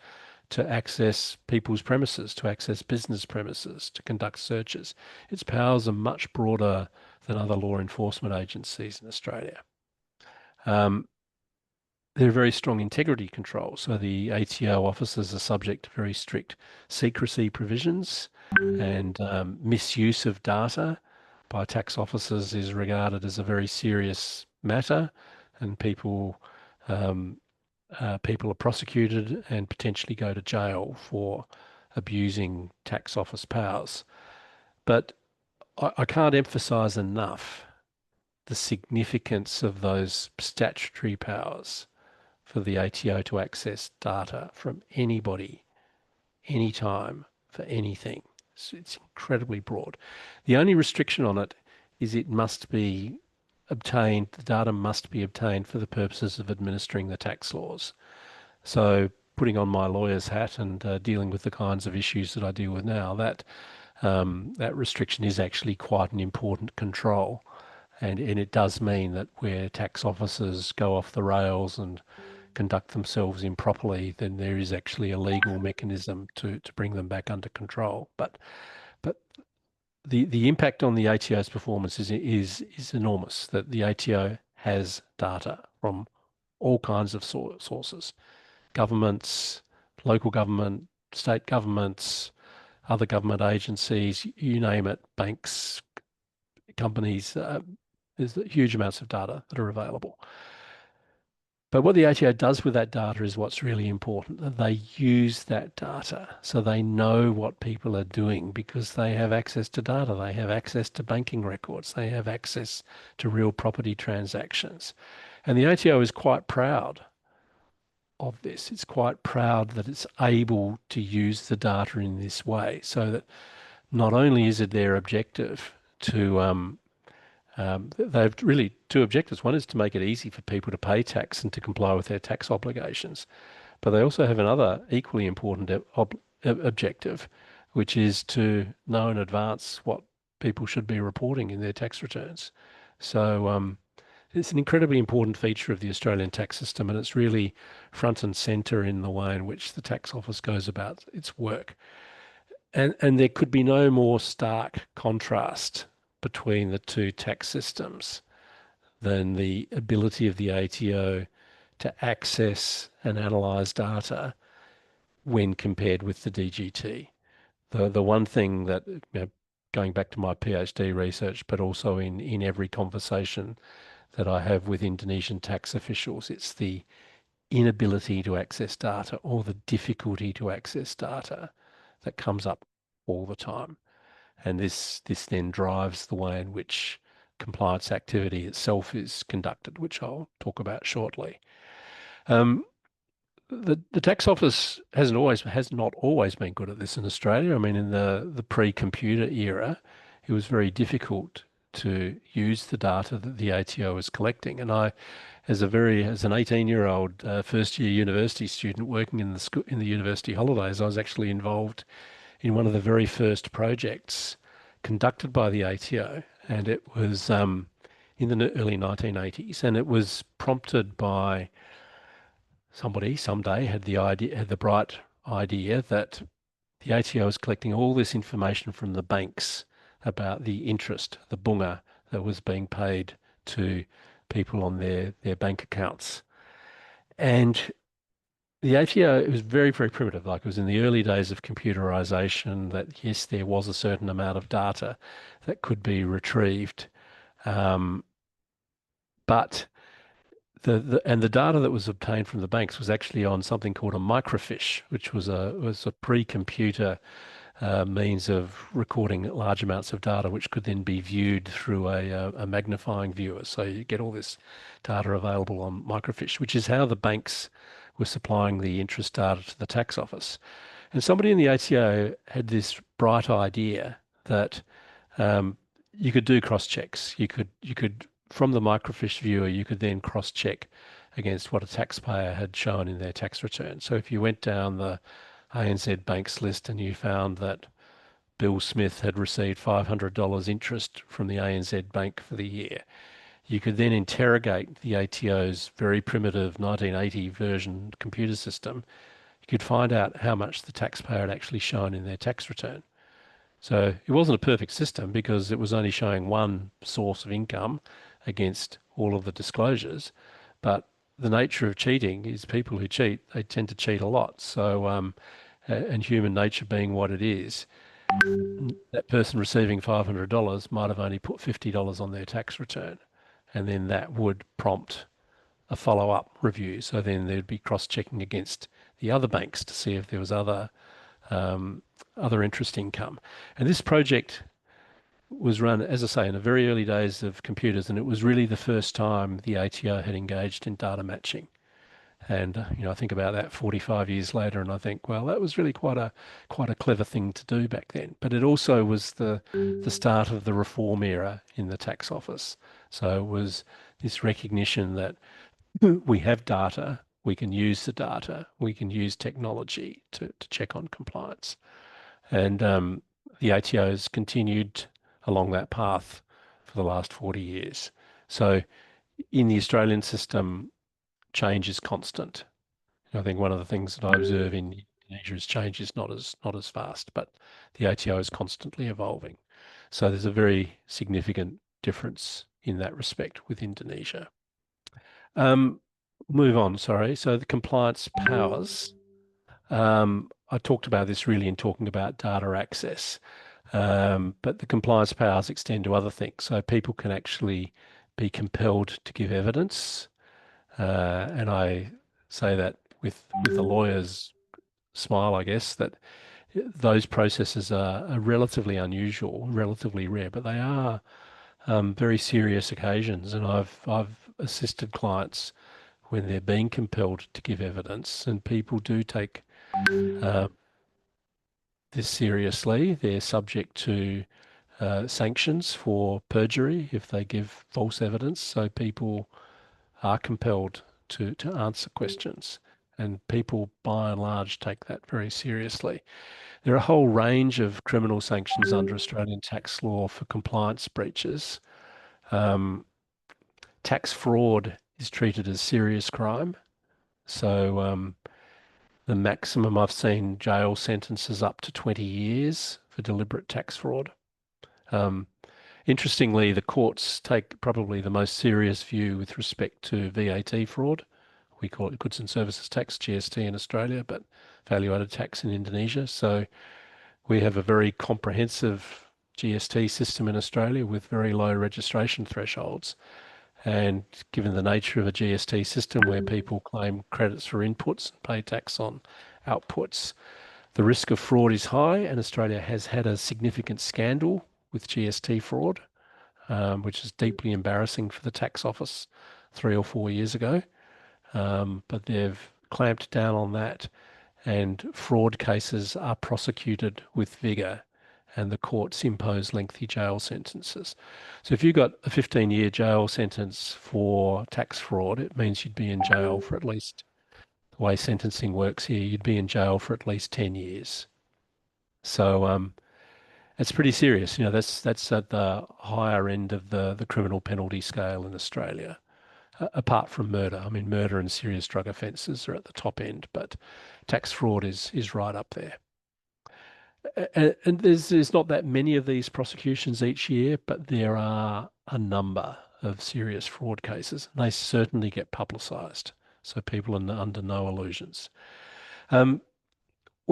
to access people's premises, to access business premises, to conduct searches. Its powers are much broader than other law enforcement agencies in Australia. There are very strong integrity controls. So the ATO officers are subject to very strict secrecy provisions, and misuse of data by tax officers is regarded as a very serious matter, and people are prosecuted and potentially go to jail for abusing tax office powers. But I can't emphasize enough the significance of those statutory powers for the ATO to access data from anybody, anytime, for anything. So it's incredibly broad. The only restriction on it is it must be obtained, the data must be obtained for the purposes of administering the tax laws. So putting on my lawyer's hat and dealing with the kinds of issues that I deal with now, that restriction is actually quite an important control. And it does mean that where tax officers go off the rails and conduct themselves improperly, then there is actually a legal mechanism to bring them back under control. But the impact on the ATO's performance is enormous. That the ATO has data from all kinds of sources, governments, local government, state governments, other government agencies, you name it, banks, companies. There's huge amounts of data that are available. But what the ATO does with that data is what's really important. They use that data so they know what people are doing because they have access to data. They have access to banking records. They have access to real property transactions. And the ATO is quite proud of this. It's quite proud that it's able to use the data in this way so that not only is it their objective to they have really two objectives. One is to make it easy for people to pay tax and to comply with their tax obligations. But they also have another equally important objective, which is to know in advance what people should be reporting in their tax returns. So it's an incredibly important feature of the Australian tax system, and it's really front and centre in the way in which the tax office goes about its work. And there could be no more stark contrast between the two tax systems than the ability of the ATO to access and analyse data when compared with the DGT. The one thing that, going back to my PhD research, but also in every conversation that I have with Indonesian tax officials, it's the inability to access data or the difficulty to access data that comes up all the time. And this then drives the way in which compliance activity itself is conducted, which I'll talk about shortly. The tax office has not always been good at this in Australia. I mean, in the pre-computer era, it was very difficult to use the data that the ATO was collecting. And I, as an 18-year-old first-year university student working in the university holidays, I was actually involved in one of the very first projects conducted by the ATO, and it was in the early 1980s, and it was prompted by somebody someday had the bright idea that the ATO was collecting all this information from the banks about the interest, the bunga that was being paid to people on their bank accounts. And the ATO, it was very, very primitive. Like, it was in the early days of computerization that, yes, there was a certain amount of data that could be retrieved. But the data that was obtained from the banks was actually on something called a microfiche, which was a pre-computer means of recording large amounts of data, which could then be viewed through a magnifying viewer. So you get all this data available on microfiche, which is how the banks were supplying the interest data to the tax office. And somebody in the ATO had this bright idea that you could do cross-checks. You could from the microfiche viewer, you could then cross-check against what a taxpayer had shown in their tax return. So if you went down the ANZ Banks list and you found that Bill Smith had received $500 interest from the ANZ Bank for the year, you could then interrogate the ATO's very primitive 1980 version computer system. You could find out how much the taxpayer had actually shown in their tax return. So it wasn't a perfect system because it was only showing one source of income against all of the disclosures. But the nature of cheating is people who cheat, they tend to cheat a lot. So, and human nature being what it is, that person receiving $500 might have only put $50 on their tax return. And then that would prompt a follow-up review. So then there'd be cross-checking against the other banks to see if there was other interest income. And this project was run, as I say, in the very early days of computers, and it was really the first time the ATO had engaged in data matching. And I think about that 45 years later, and I think, well, that was really quite a clever thing to do back then. But it also was the start of the reform era in the tax office. So it was this recognition that we have data, we can use the data, we can use technology to check on compliance. And the ATO has continued along that path for the last 40 years. So in the Australian system, change is constant. I think one of the things that I observe in Indonesia is change is not as fast, but the ATO is constantly evolving. So there's a very significant difference in that respect with Indonesia. Move on, sorry. So the compliance powers. I talked about this really in talking about data access, but the compliance powers extend to other things. So people can actually be compelled to give evidence, and I say that with a lawyer's smile, I guess, that those processes are relatively unusual, relatively rare, but they are very serious occasions. And I've assisted clients when they're being compelled to give evidence, and people do take this seriously. They're subject to sanctions for perjury if they give false evidence. So people are compelled to answer questions, and people by and large take that very seriously. There are a whole range of criminal sanctions under Australian tax law for compliance breaches. Tax fraud is treated as serious crime. So the maximum I've seen jail sentences up to 20 years for deliberate tax fraud. Interestingly, the courts take probably the most serious view with respect to VAT fraud. We call it goods and services tax, GST in Australia, but value-added tax in Indonesia. So we have a very comprehensive GST system in Australia with very low registration thresholds. And given the nature of a GST system where people claim credits for inputs and pay tax on outputs, the risk of fraud is high, and Australia has had a significant scandal with GST fraud, which is deeply embarrassing for the tax office 3 or 4 years ago. But they've clamped down on that, and fraud cases are prosecuted with vigour, and the courts impose lengthy jail sentences. So if you got a 15-year jail sentence for tax fraud, it means you'd be in jail for at least, the way sentencing works here, you'd be in jail for at least 10 years. So it's pretty serious. You know, that's at the higher end of the criminal penalty scale in Australia, apart from murder. I mean, murder and serious drug offences are at the top end, but tax fraud is right up there. And there's not that many of these prosecutions each year, but there are a number of serious fraud cases. And they certainly get publicised, so people are under no illusions. One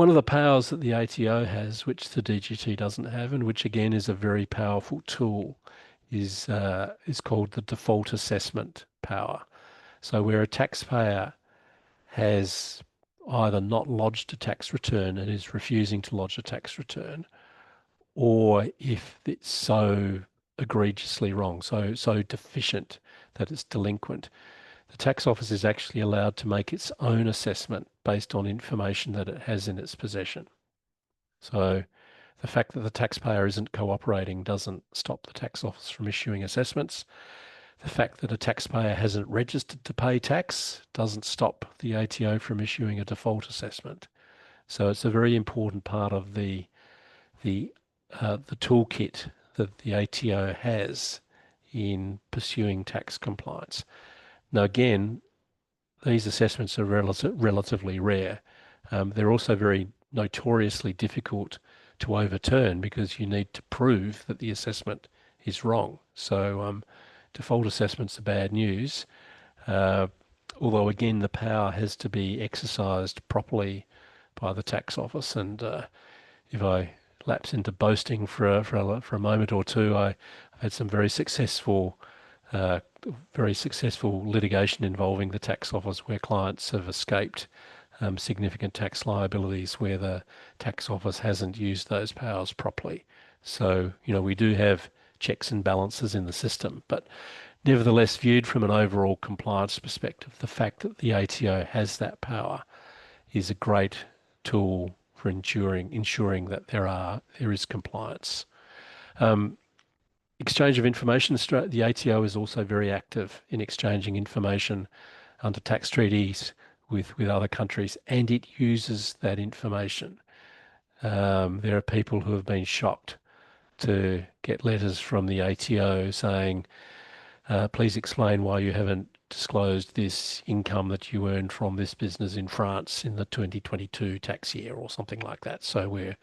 of the powers that the ATO has, which the DGT doesn't have, and which again is a very powerful tool, is called the default assessment power. So where a taxpayer has either not lodged a tax return and is refusing to lodge a tax return, or if it's so egregiously wrong, so deficient that it's delinquent, the tax office is actually allowed to make its own assessment based on information that it has in its possession. So the fact that the taxpayer isn't cooperating doesn't stop the tax office from issuing assessments. The fact that a taxpayer hasn't registered to pay tax doesn't stop the ATO from issuing a default assessment. So it's a very important part of the toolkit that the ATO has in pursuing tax compliance. Now, again, these assessments are relatively rare. They're also very notoriously difficult to overturn because you need to prove that the assessment is wrong. So default assessments are bad news, although again the power has to be exercised properly by the tax office. And if I lapse into boasting for a moment or two, I've had some very successful litigation involving the tax office where clients have escaped significant tax liabilities where the tax office hasn't used those powers properly. So, you know, we do have checks and balances in the system, but nevertheless, viewed from an overall compliance perspective, the fact that the ATO has that power is a great tool for ensuring that there is compliance. Exchange of information. The ATO is also very active in exchanging information under tax treaties with other countries, and it uses that information. There are people who have been shocked to get letters from the ATO saying, please explain why you haven't disclosed this income that you earned from this business in France in the 2022 tax year or something like that. So where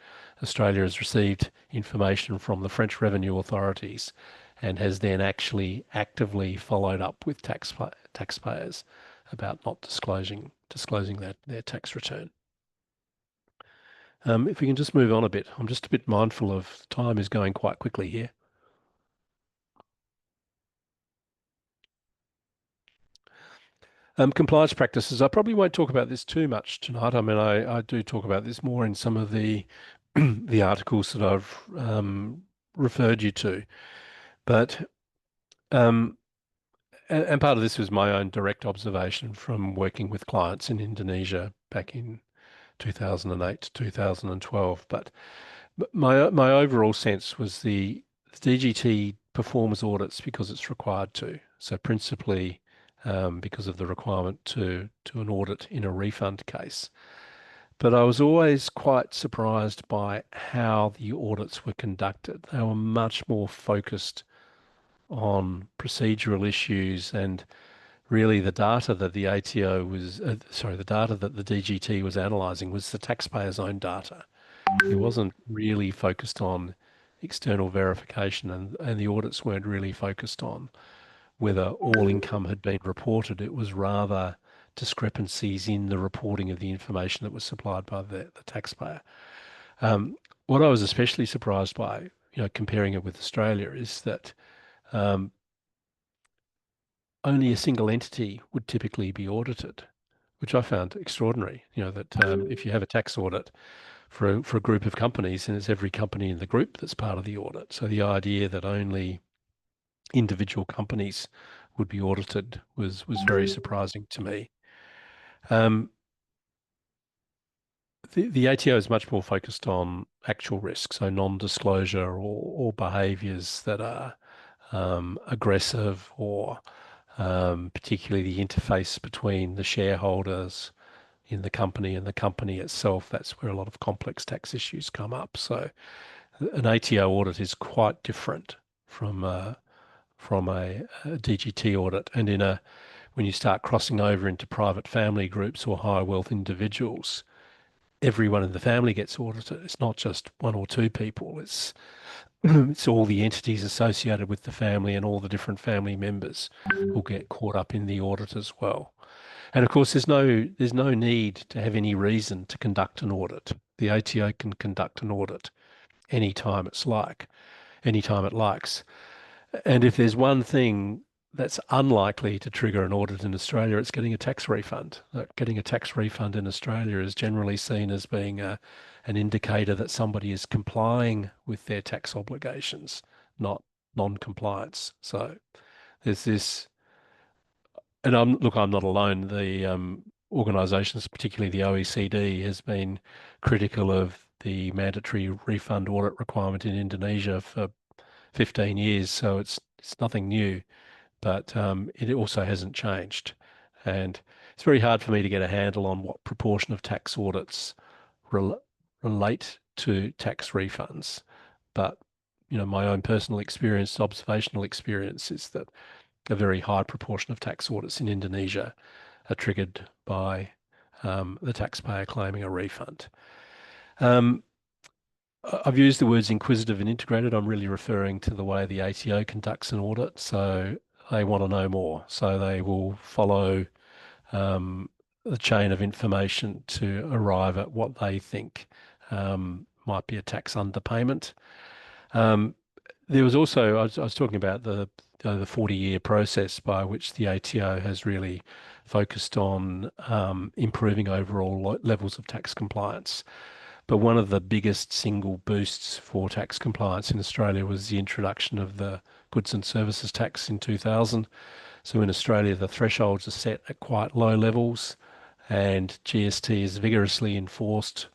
Australia has received information from the French revenue authorities and has then actually actively followed up with taxpayers about not disclosing their tax return. If we can just move on a bit, I'm just a bit mindful of time is going quite quickly here. Compliance practices, I probably won't talk about this too much tonight. I mean, I do talk about this more in some of the the articles that I've referred you to. But and part of this was my own direct observation from working with clients in Indonesia back in 2008 to 2012. But my overall sense was the DGT performs audits because it's required to. So principally because of the requirement to an audit in a refund case. But I was always quite surprised by how the audits were conducted. They were much more focused on procedural issues, and really the data that the ATO was, the data that the DGT was analysing was the taxpayer's own data. It wasn't really focused on external verification, and the audits weren't really focused on whether all income had been reported. It was rather discrepancies in the reporting of the information that was supplied by the taxpayer. What I was especially surprised by, comparing it with Australia, is that only a single entity would typically be audited, which I found extraordinary. That if you have a tax audit for a group of companies, and it's every company in the group that's part of the audit. So the idea that only individual companies would be audited was very surprising to me. The ATO is much more focused on actual risks, so non-disclosure or behaviours that are aggressive, or particularly the interface between the shareholders in the company and the company itself. That's where a lot of complex tax issues come up. So an ATO audit is quite different from a DGT audit. And when you start crossing over into private family groups or high wealth individuals, everyone in the family gets audited. It's not just one or two people. It's all the entities associated with the family, and all the different family members will get caught up in the audit as well. And of course, there's no need to have any reason to conduct an audit. The ATO can conduct an audit anytime it likes. And if there's one thing that's unlikely to trigger an audit in Australia, it's getting a tax refund. Getting a tax refund in Australia is generally seen as being an indicator that somebody is complying with their tax obligations, not non-compliance. So there's this, and I'm not alone. The organisations, particularly the OECD, has been critical of the mandatory refund audit requirement in Indonesia for 15 years. So it's nothing new, but it also hasn't changed. And it's very hard for me to get a handle on what proportion of tax audits relate to tax refunds. But, my own personal experience, observational experience, is that a very high proportion of tax audits in Indonesia are triggered by the taxpayer claiming a refund. I've used the words inquisitive and integrated. I'm really referring to the way the ATO conducts an audit. So they want to know more. So they will follow the chain of information to arrive at what they think might be a tax underpayment. There was also, I was talking about the 40-year process by which the ATO has really focused on improving overall levels of tax compliance. But one of the biggest single boosts for tax compliance in Australia was the introduction of the goods and services tax in 2000. So in Australia, the thresholds are set at quite low levels, and GST is vigorously enforced.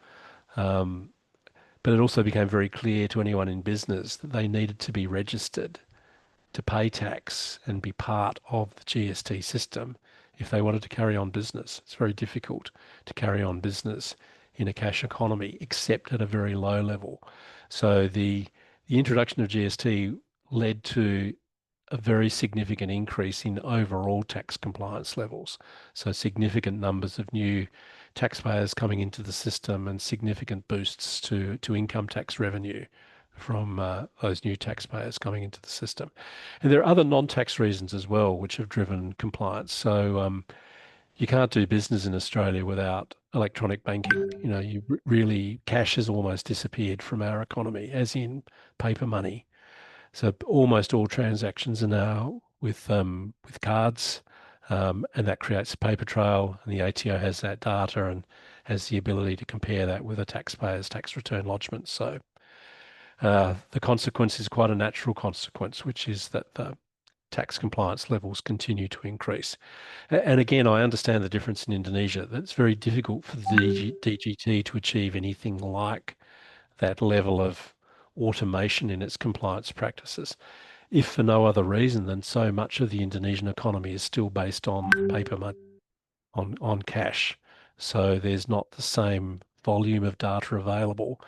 But it also became very clear to anyone in business that they needed to be registered to pay tax and be part of the GST system if they wanted to carry on business. It's very difficult to carry on business in a cash economy, except at a very low level. So the introduction of GST led to a very significant increase in overall tax compliance levels. So significant numbers of new taxpayers coming into the system, and significant boosts to income tax revenue from those new taxpayers coming into the system. And there are other non-tax reasons as well which have driven compliance. So you can't do business in Australia without electronic banking. You know, really cash has almost disappeared from our economy, as in paper money. So almost all transactions are now with cards, and that creates a paper trail, and the ATO has that data and has the ability to compare that with a taxpayer's tax return lodgement. So the consequence is quite a natural consequence, which is that the tax compliance levels continue to increase. And again, I understand the difference in Indonesia. That it's very difficult for the DGT to achieve anything like that level of automation in its compliance practices, if for no other reason than so much of the Indonesian economy is still based on paper money, on cash. So there's not the same volume of data available,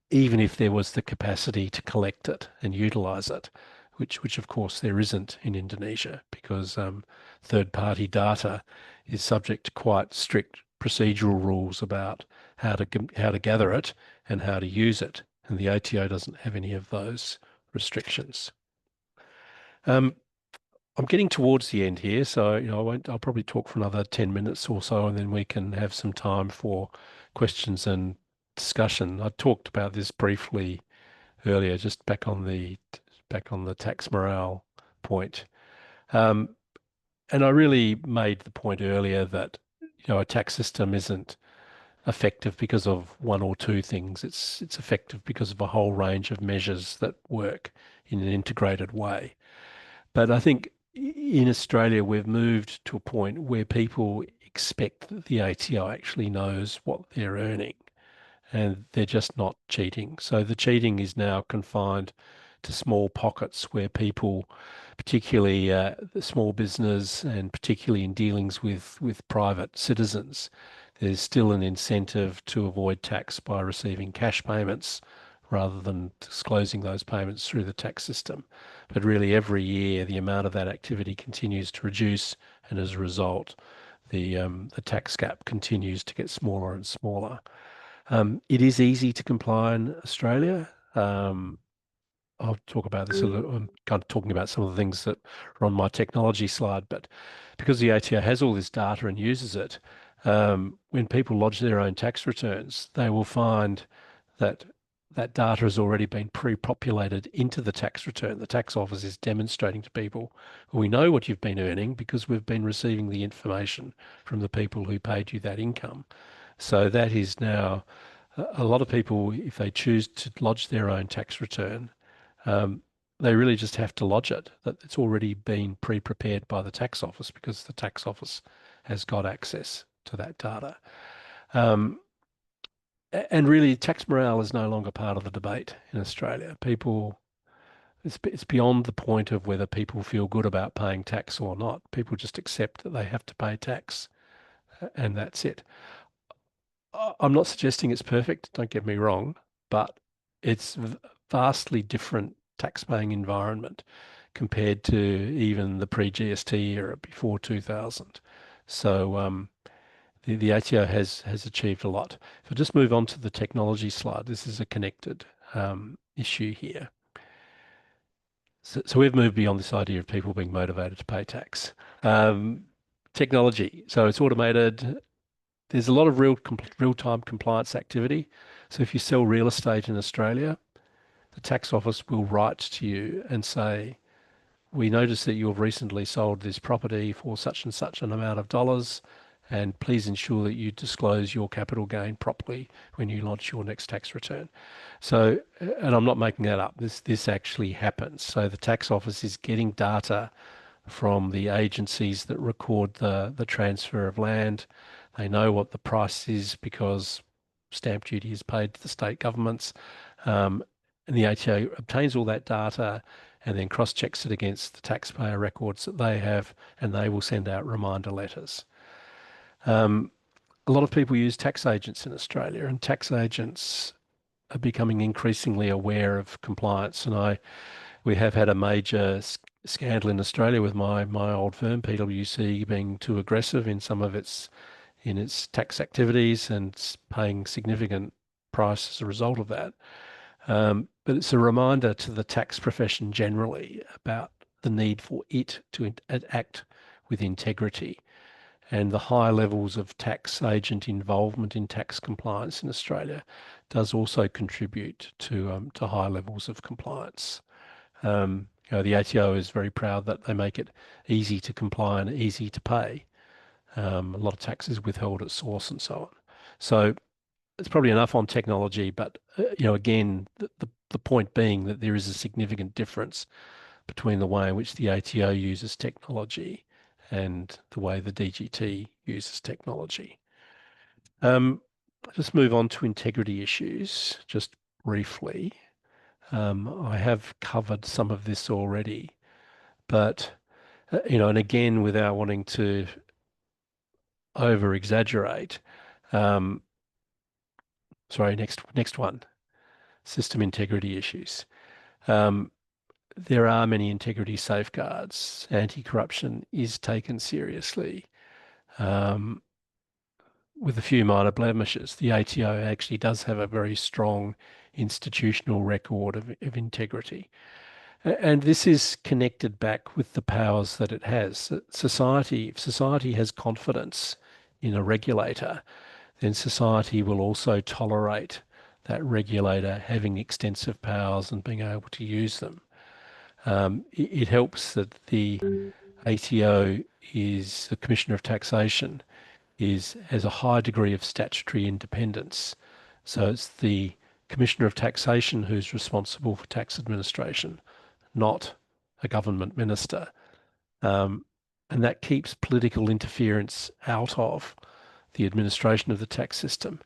even if there was the capacity to collect it and utilize it, which of course there isn't in Indonesia, because third-party data is subject to quite strict procedural rules about how to gather it and how to use it, and the ATO doesn't have any of those restrictions. I'm getting towards the end here, so I'll probably talk for another 10 minutes or so, and then we can have some time for questions and discussion. I talked about this briefly earlier, just back on the tax morale point. And I really made the point earlier that a tax system isn't effective because of one or two things. It's effective because of a whole range of measures that work in an integrated way. But I think in Australia, we've moved to a point where people expect that the ATO actually knows what they're earning, and they're just not cheating. So the cheating is now confined to small pockets where people, particularly the small business and particularly in dealings with private citizens, there's still an incentive to avoid tax by receiving cash payments rather than disclosing those payments through the tax system. But really every year the amount of that activity continues to reduce, and as a result the tax gap continues to get smaller and smaller. It is easy to comply in Australia. I'll talk about this a little. I'm kind of talking about some of the things that are on my technology slide, but because the ATO has all this data and uses it, when people lodge their own tax returns, they will find that that data has already been pre-populated into the tax return. The tax office is demonstrating to people, well, we know what you've been earning because we've been receiving the information from the people who paid you that income. So that is now a lot of people, if they choose to lodge their own tax return, they really just have to lodge it, that it's already been pre-prepared by the tax office because the tax office has got access to that data. And really, tax morale is no longer part of the debate in Australia. It's beyond the point of whether people feel good about paying tax or not. People just accept that they have to pay tax, and that's it. I'm not suggesting it's perfect, don't get me wrong, but it's vastly different tax-paying environment compared to even the pre-GST era before 2000. So the ATO has achieved a lot. If I just move on to the technology slide, this is a connected issue here. So we've moved beyond this idea of people being motivated to pay tax. Technology, so it's automated. There's a lot of real-time compliance activity. So if you sell real estate in Australia, the tax office will write to you and say, we notice that you have recently sold this property for such and such an amount of dollars, and please ensure that you disclose your capital gain properly when you launch your next tax return. So, and I'm not making that up, this actually happens. So the tax office is getting data from the agencies that record the transfer of land. They know what the price is because stamp duty is paid to the state governments. And the ATO obtains all that data and then cross-checks it against the taxpayer records that they have, and they will send out reminder letters. A lot of people use tax agents in Australia, and tax agents are becoming increasingly aware of compliance. And we have had a major scandal in Australia with my old firm, PwC, being too aggressive in some of its tax activities and paying significant price as a result of that. But it's a reminder to the tax profession generally about the need for it to act with integrity, and the high levels of tax agent involvement in tax compliance in Australia does also contribute to high levels of compliance. The ATO is very proud that they make it easy to comply and easy to pay. A lot of tax is withheld at source and so on. So it's probably enough on technology, but again, the point being that there is a significant difference between the way in which the ATO uses technology and the way the DGT uses technology. Just move on to integrity issues just briefly. I have covered some of this already, but and again, without wanting to over exaggerate. Sorry, next one. System integrity issues. There are many integrity safeguards. Anti-corruption is taken seriously. With a few minor blemishes, the ATO actually does have a very strong institutional record of integrity. And this is connected back with the powers that it has. If society has confidence in a regulator, then society will also tolerate that regulator having extensive powers and being able to use them. It helps that the ATO is the Commissioner of Taxation has a high degree of statutory independence. So it's the Commissioner of Taxation who's responsible for tax administration, not a government minister. And that keeps political interference out of the administration of the tax system.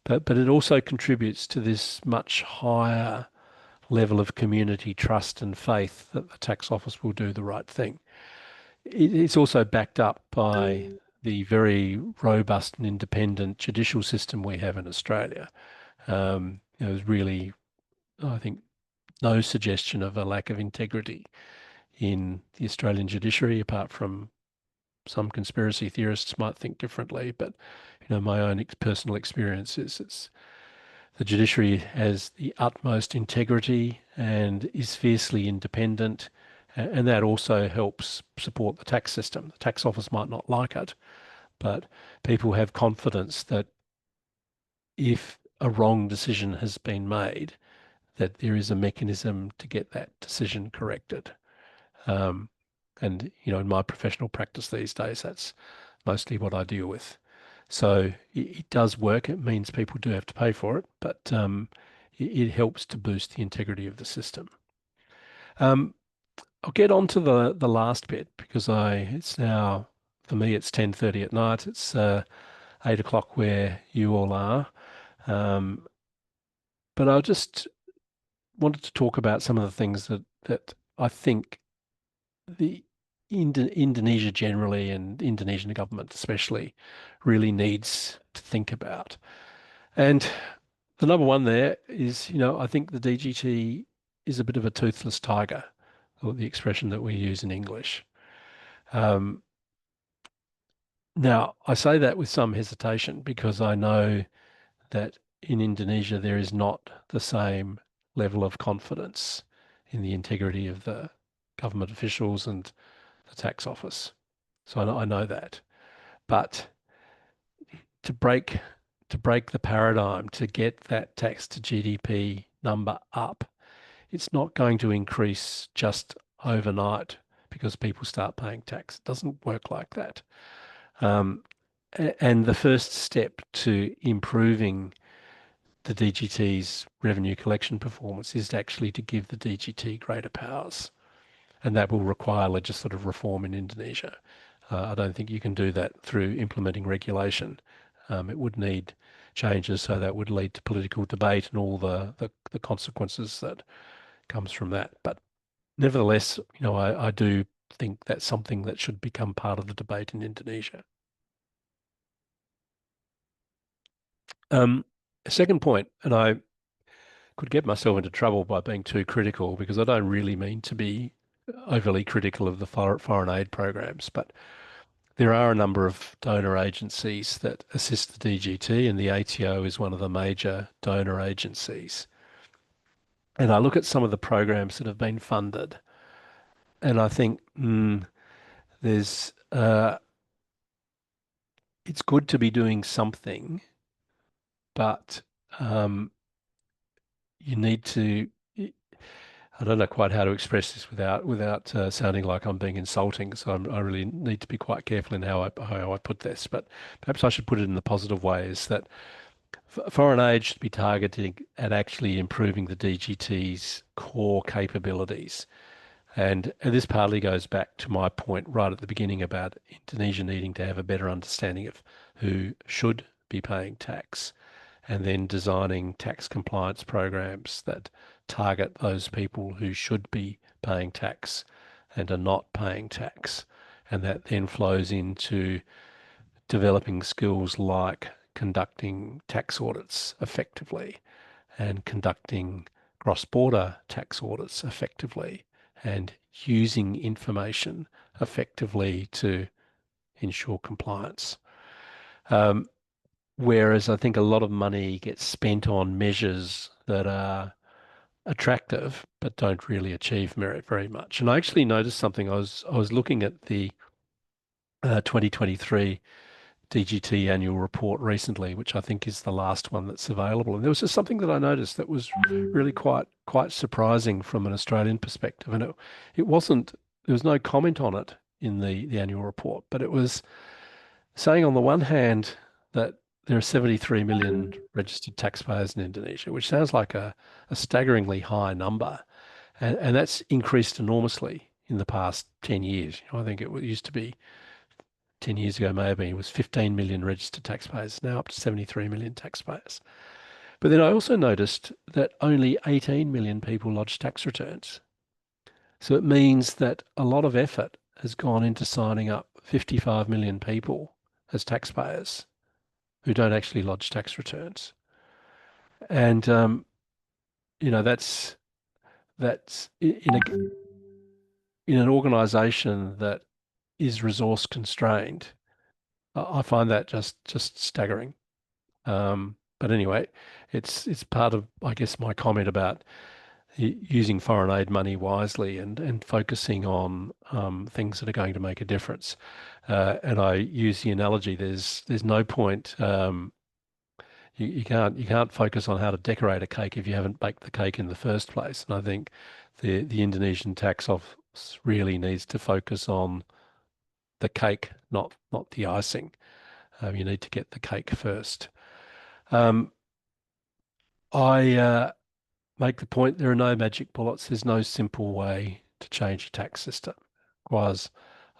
But it also contributes to this much higher level of community trust and faith that the tax office will do the right thing. It's also backed up by the very robust and independent judicial system we have in Australia. There's really, I think, no suggestion of a lack of integrity in the Australian judiciary, apart from some conspiracy theorists might think differently. But my own personal experience is the judiciary has the utmost integrity and is fiercely independent, and that also helps support the tax system. The tax office might not like it, but people have confidence that if a wrong decision has been made, that there is a mechanism to get that decision corrected. And in my professional practice these days, that's mostly what I deal with. So it does work. It means people do have to pay for it, but it helps to boost the integrity of the system. I'll get on to the last bit because it's now, for me, it's 10:30 at night. It's 8 o'clock where you all are. But I just wanted to talk about some of the things that I think the Indonesia generally and Indonesian government especially really needs to think about. And the number one there is, I think the DGT is a bit of a toothless tiger, or the expression that we use in English. Now, I say that with some hesitation because I know that in Indonesia there is not the same level of confidence in the integrity of the government officials and the tax office. So I know that. But to break the paradigm, to get that tax to GDP number up, it's not going to increase just overnight because people start paying tax. It doesn't work like that. And the first step to improving the DGT's revenue collection performance is actually to give the DGT greater powers. And that will require legislative reform in Indonesia. I don't think you can do that through implementing regulation. It would need changes, so that would lead to political debate and all the consequences that comes from that. But nevertheless, I do think that's something that should become part of the debate in Indonesia. Second point, and I could get myself into trouble by being too critical because I don't really mean to be overly critical of the foreign aid programs, but there are a number of donor agencies that assist the DGT, and the ATO is one of the major donor agencies. And I look at some of the programs that have been funded, and I think there's it's good to be doing something, but you need to. I don't know quite how to express this without sounding like I'm being insulting. So I really need to be quite careful in how I put this. But perhaps I should put it in the positive way: is that foreign aid should be targeting at actually improving the DGT's core capabilities. And this partly goes back to my point right at the beginning about Indonesia needing to have a better understanding of who should be paying tax, and then designing tax compliance programs that target those people who should be paying tax and are not paying tax. And that then flows into developing skills like conducting tax audits effectively and conducting cross-border tax audits effectively and using information effectively to ensure compliance. Whereas I think a lot of money gets spent on measures that are attractive but don't really achieve merit very much. And I actually noticed something. I was looking at the 2023 DGT annual report recently, which I think is the last one that's available. And there was just something that I noticed that was really quite surprising from an Australian perspective. And it wasn't, there was no comment on it in the annual report, but it was saying on the one hand that there are 73 million registered taxpayers in Indonesia, which sounds like a staggeringly high number. And that's increased enormously in the past 10 years. I think it used to be 10 years ago, maybe, it was 15 million registered taxpayers, now up to 73 million taxpayers. But then I also noticed that only 18 million people lodge tax returns. So it means that a lot of effort has gone into signing up 55 million people as taxpayers who don't actually lodge tax returns. And, that's in an organisation that is resource constrained. I find that just staggering. But anyway, it's part of, I guess, my comment about using foreign aid money wisely and focusing on things that are going to make a difference. And I use the analogy: there's no point. You can't focus on how to decorate a cake if you haven't baked the cake in the first place. And I think the Indonesian tax office really needs to focus on the cake, not the icing. You need to get the cake first. I make the point there are no magic bullets. There's no simple way to change a tax system. It requires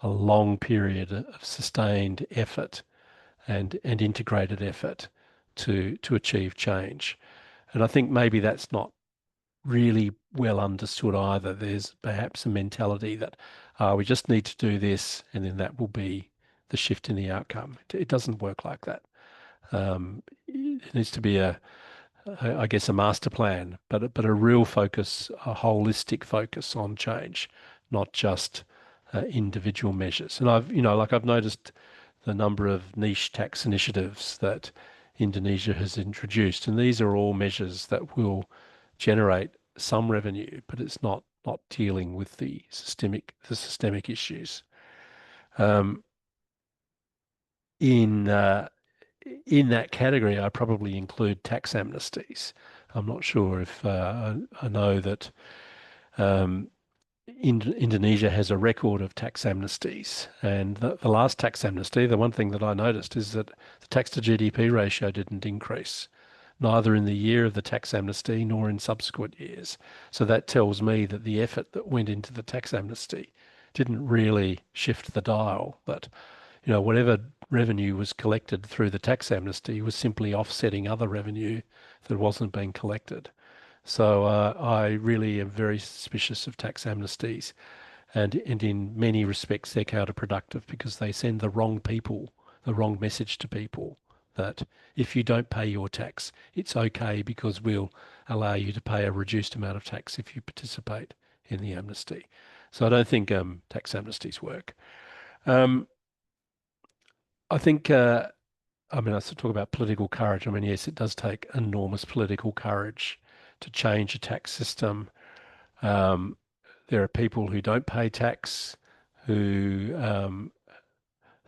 a long period of sustained effort and integrated effort to achieve change. And I think maybe that's not really well understood either. There's perhaps a mentality that we just need to do this and then that will be the shift in the outcome. It doesn't work like that. It needs to be I guess, a master plan, but a real focus, a holistic focus on change, not just individual measures. And I've noticed the number of niche tax initiatives that Indonesia has introduced, and these are all measures that will generate some revenue, but it's not dealing with the systemic issues. In that category, I probably include tax amnesties. I'm not sure if I know that Indonesia has a record of tax amnesties. And the last tax amnesty, the one thing that I noticed is that the tax to GDP ratio didn't increase, neither in the year of the tax amnesty nor in subsequent years. So that tells me that the effort that went into the tax amnesty didn't really shift the dial, that whatever revenue was collected through the tax amnesty was simply offsetting other revenue that wasn't being collected. So I really am very suspicious of tax amnesties, and in many respects they're counterproductive because they send the wrong message to people that if you don't pay your tax, it's okay because we'll allow you to pay a reduced amount of tax if you participate in the amnesty. So I don't think tax amnesties work. I think, I talk about political courage. Yes, it does take enormous political courage to change a tax system. There are people who don't pay tax, who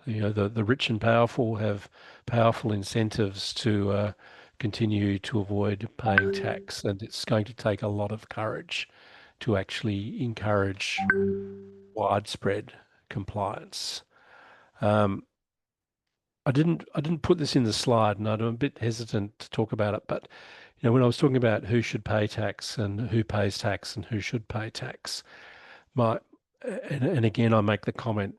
the rich and powerful have powerful incentives to continue to avoid paying tax, and it's going to take a lot of courage to actually encourage widespread compliance. I didn't put this in the slide, and I'm a bit hesitant to talk about it, but when I was talking about who should pay tax and who pays tax and who should pay tax, and again I make the comment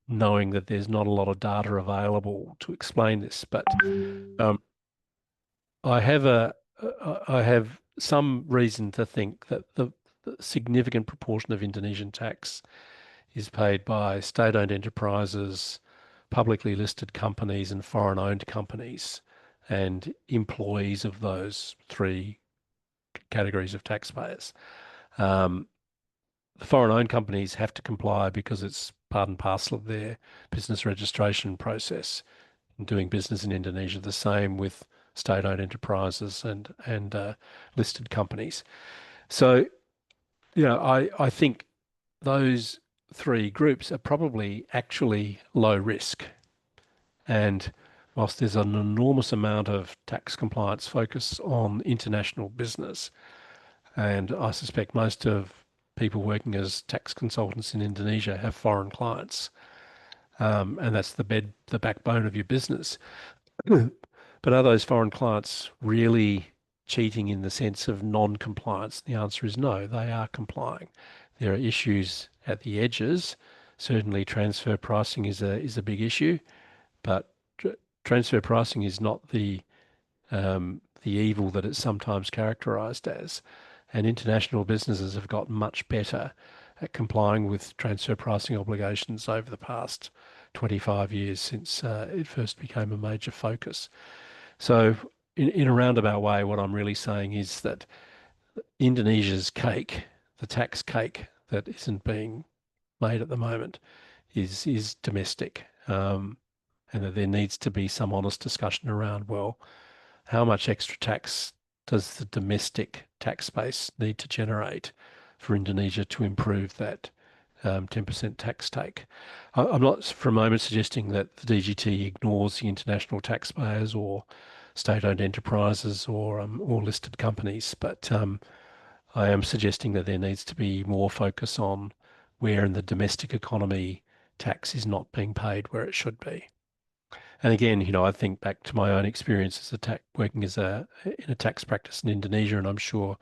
knowing that there's not a lot of data available to explain this, but I have some reason to think that the significant proportion of Indonesian tax is paid by state-owned enterprises, publicly listed companies, and foreign-owned companies, and employees of those three categories of taxpayers. The foreign-owned companies have to comply because it's part and parcel of their business registration process in doing business in Indonesia. The same with state-owned enterprises and listed companies. So, I think those three groups are probably actually low risk. And whilst there's an enormous amount of tax compliance focus on international business, and I suspect most of people working as tax consultants in Indonesia have foreign clients, and that's the backbone of your business. But are those foreign clients really cheating in the sense of non-compliance? The answer is no, they are complying. There are issues at the edges. Certainly transfer pricing is a big issue, but transfer pricing is not the evil that it's sometimes characterized as. And international businesses have got much better at complying with transfer pricing obligations over the past 25 years since it first became a major focus. So in a roundabout way, what I'm really saying is that Indonesia's cake, the tax cake that isn't being made at the moment, is domestic, and that there needs to be some honest discussion around, well, how much extra tax does the domestic tax base need to generate for Indonesia to improve that 10% tax take? I'm not for a moment suggesting that the DGT ignores the international taxpayers or state-owned enterprises or listed companies, but I am suggesting that there needs to be more focus on where in the domestic economy tax is not being paid where it should be. And again, I think back to my own experience as working in a tax practice in Indonesia, and I'm sure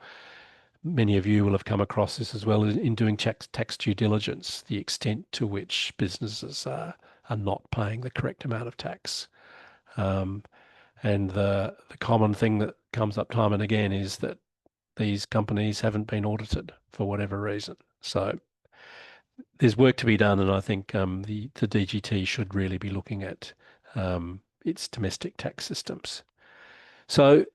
many of you will have come across this as well in doing tax due diligence, the extent to which businesses are not paying the correct amount of tax. And the common thing that comes up time and again is that these companies haven't been audited for whatever reason. So there's work to be done, and I think the DGT should really be looking at its domestic tax systems. So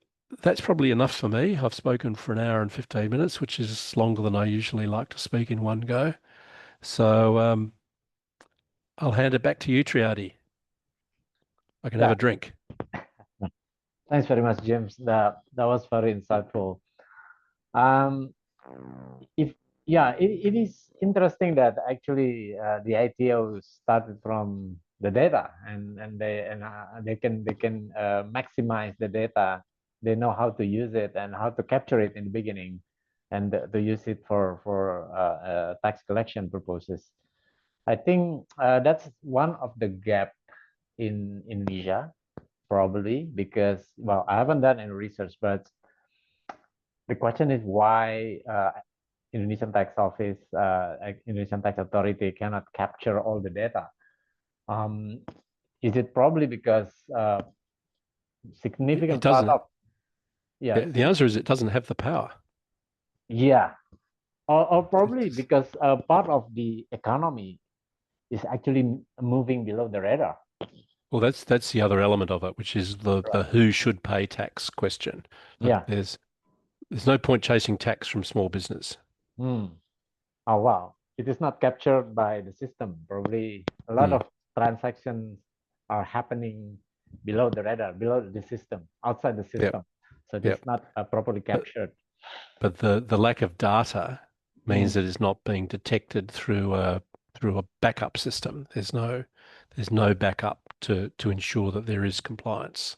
that's probably enough for me. I've spoken for an hour and 15 minutes, which is longer than I usually like to speak in one go. So I'll hand it back to you, Triadi. I can have a drink. Thanks very much, James. That was very insightful. It is interesting that actually the ITO started from the data, and they can maximize the data. They know how to use it and how to capture it in the beginning, and to use it for tax collection purposes. I think that's one of the gap in Indonesia, probably because, well, I haven't done any research, but the question is why Indonesian Tax Office, Indonesian Tax Authority cannot capture all the data. Is it probably because significant part of the answer is it doesn't have the power. Yeah, or probably because part of the economy is actually moving below the radar. Well, that's the other element of it, which is the who should pay tax question. Look, there's no point chasing tax from small business. Oh wow, it is not captured by the system. Probably a lot of transactions are happening below the radar, below the system, outside the system. So it's not properly captured. but the lack of data means Mm. that it's not being detected through a backup system. There's no backup to ensure that there is compliance.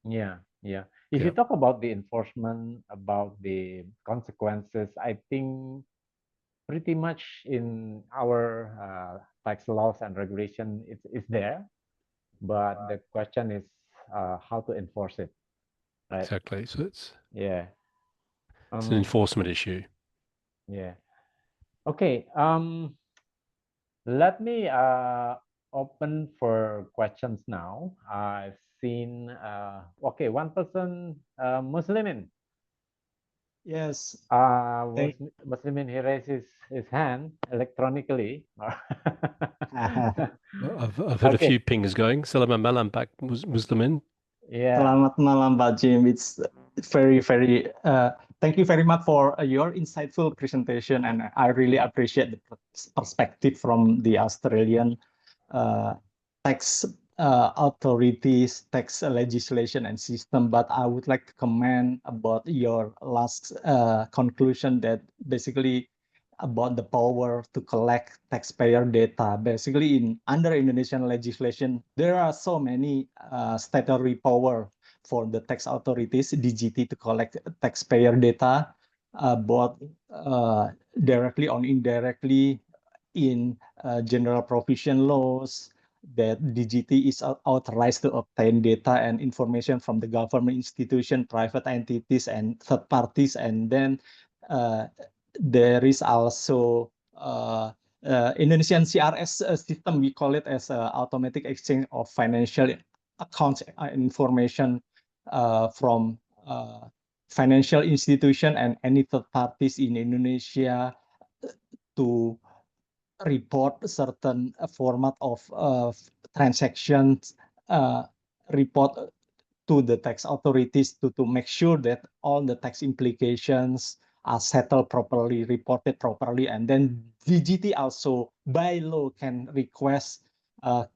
Yeah, yeah. If you Yeah. talk about the enforcement, about the consequences, I think pretty much in our tax laws and regulation, it's there. But the question is how to enforce it, right? Exactly. So it's Yeah. an enforcement issue. Yeah. Okay. Let me open for questions now. I've seen okay, one person, Muslimin. Yes, thank. Muslimin, he raised his hand electronically. I've had a Okay. few pings going. Selamat malam, Pak Muslimin. Yeah. Selamat malam, Pak Jim. It's very, very. Thank you very much for your insightful presentation, and I really appreciate the perspective from the Australian tax authorities, tax legislation and system. But I would like to comment about your last conclusion that basically about the power to collect taxpayer data. Basically, in under Indonesian legislation, there are so many statutory power for the tax authorities, DGT, to collect taxpayer data, both directly or indirectly in general provision laws, that DGT is authorized to obtain data and information from the government institution, private entities, and third parties. And then there is also Indonesian CRS system. We call it as automatic exchange of financial accounts information from financial institution and any third parties in Indonesia to report certain format of transactions, report to the tax authorities to make sure that all the tax implications are settled properly, reported properly, and then DGT also by law can request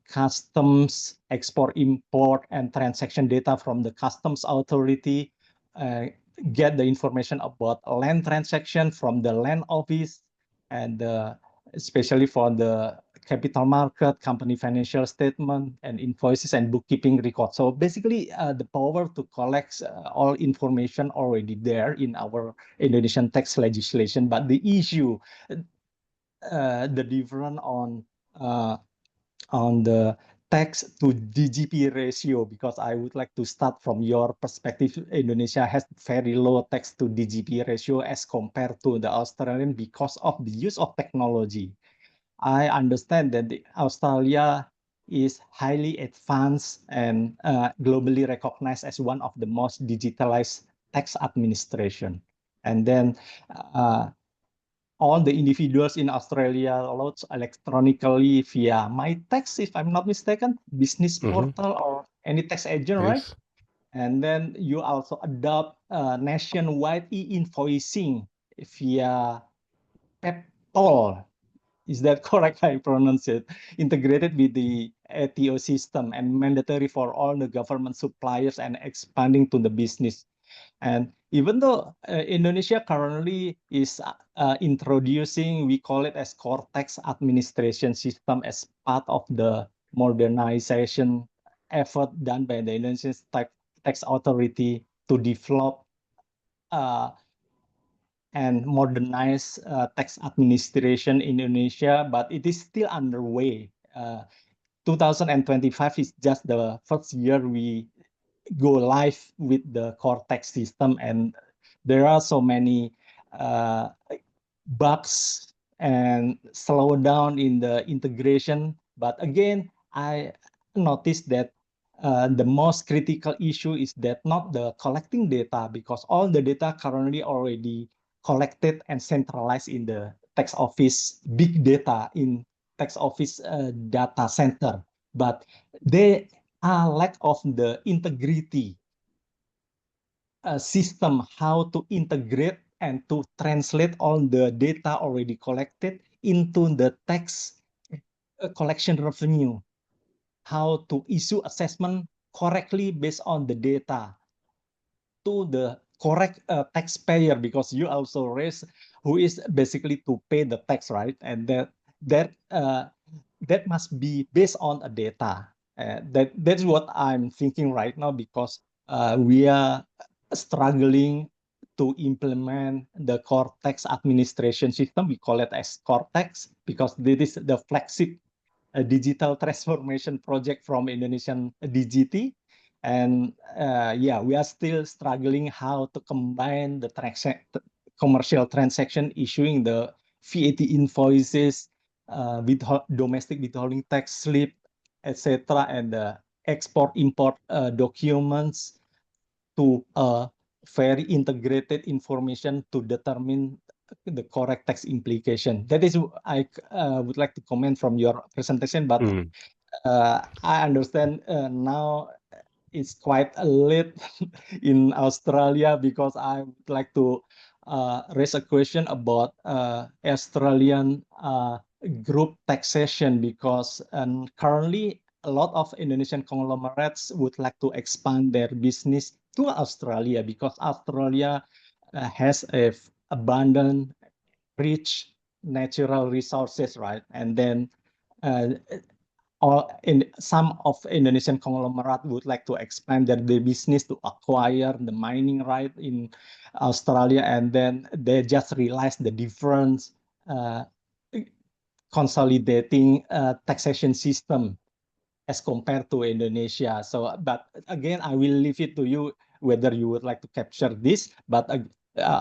customs, export, import, and transaction data from the customs authority, get the information about land transaction from the land office, and especially for the capital market, company financial statement, and invoices and bookkeeping records. So basically, the power to collect all information already there in our Indonesian tax legislation. But the issue, the difference on the tax to DGP ratio, because I would like to start from your perspective. Indonesia has very low tax to DGP ratio as compared to the Australian because of the use of technology. I understand that Australia is highly advanced and globally recognized as one of the most digitalized tax administration. And then all the individuals in Australia load electronically via MyTax, if I'm not mistaken, business portal or any tax agent, right? Yes. And then you also adopt nationwide e-invoicing via PEPTOL. Is that correct? I pronounce it. Integrated with the ATO system and mandatory for all the government suppliers and expanding to the business. And even though Indonesia currently is introducing, we call it as core tax administration system as part of the modernization effort done by the Indonesian tax authority to develop and modernize tax administration in Indonesia, but it is still underway. 2025 is just the first year we go live with the core tax system, and there are so many bugs and slowdown in the integration. But again, I noticed that the most critical issue is that not the collecting data, because all the data currently already collected and centralized in the tax office, big data in tax office data center, but they are lack of the integrity system, how to integrate and to translate all the data already collected into the tax collection revenue, how to issue assessment correctly based on the data to the correct taxpayer, because you also raise who is basically to pay the tax, right? And that must be based on a data. That's what I'm thinking right now, because we are struggling to implement the core tax administration system. We call it as core tax because this is the flagship digital transformation project from Indonesian DGT. And yeah, we are still struggling how to combine the commercial transaction, issuing the VAT invoices, domestic withholding tax slip, etc., and the export-import documents to very integrated information to determine the correct tax implication. That is, I would like to comment from your presentation, but I understand now it's quite late in Australia, because I would like to raise a question about Australian group taxation, because currently a lot of Indonesian conglomerates would like to expand their business to Australia, because Australia has abundant, rich natural resources, right? And then some of Indonesian conglomerate would like to expand their business to acquire the mining right in Australia, and then they just realize the difference consolidating taxation system as compared to Indonesia. So, but again, I will leave it to you whether you would like to capture this, but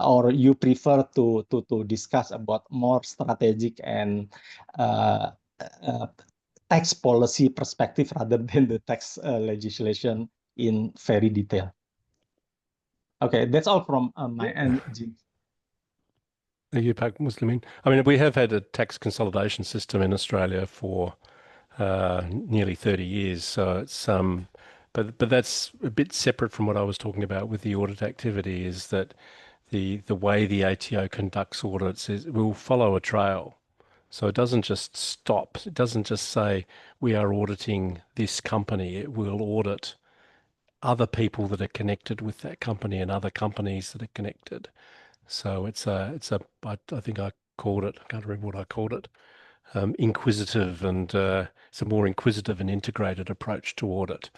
or you prefer to discuss about more strategic and tax policy perspective rather than the tax legislation in very detail. Okay, that's all from my end, Jim. Thank you, Pak Muslimin. I mean, we have had a tax consolidation system in Australia for nearly 30 years. So it's but that's a bit separate from what I was talking about with the audit activity. Is that the way the ATO conducts audits is will follow a trail. So it doesn't just stop. It doesn't just say we are auditing this company. It will audit other people that are connected with that company and other companies that are connected. So I think I called it, I can't remember what I called it, inquisitive, and it's a more inquisitive and integrated approach to audit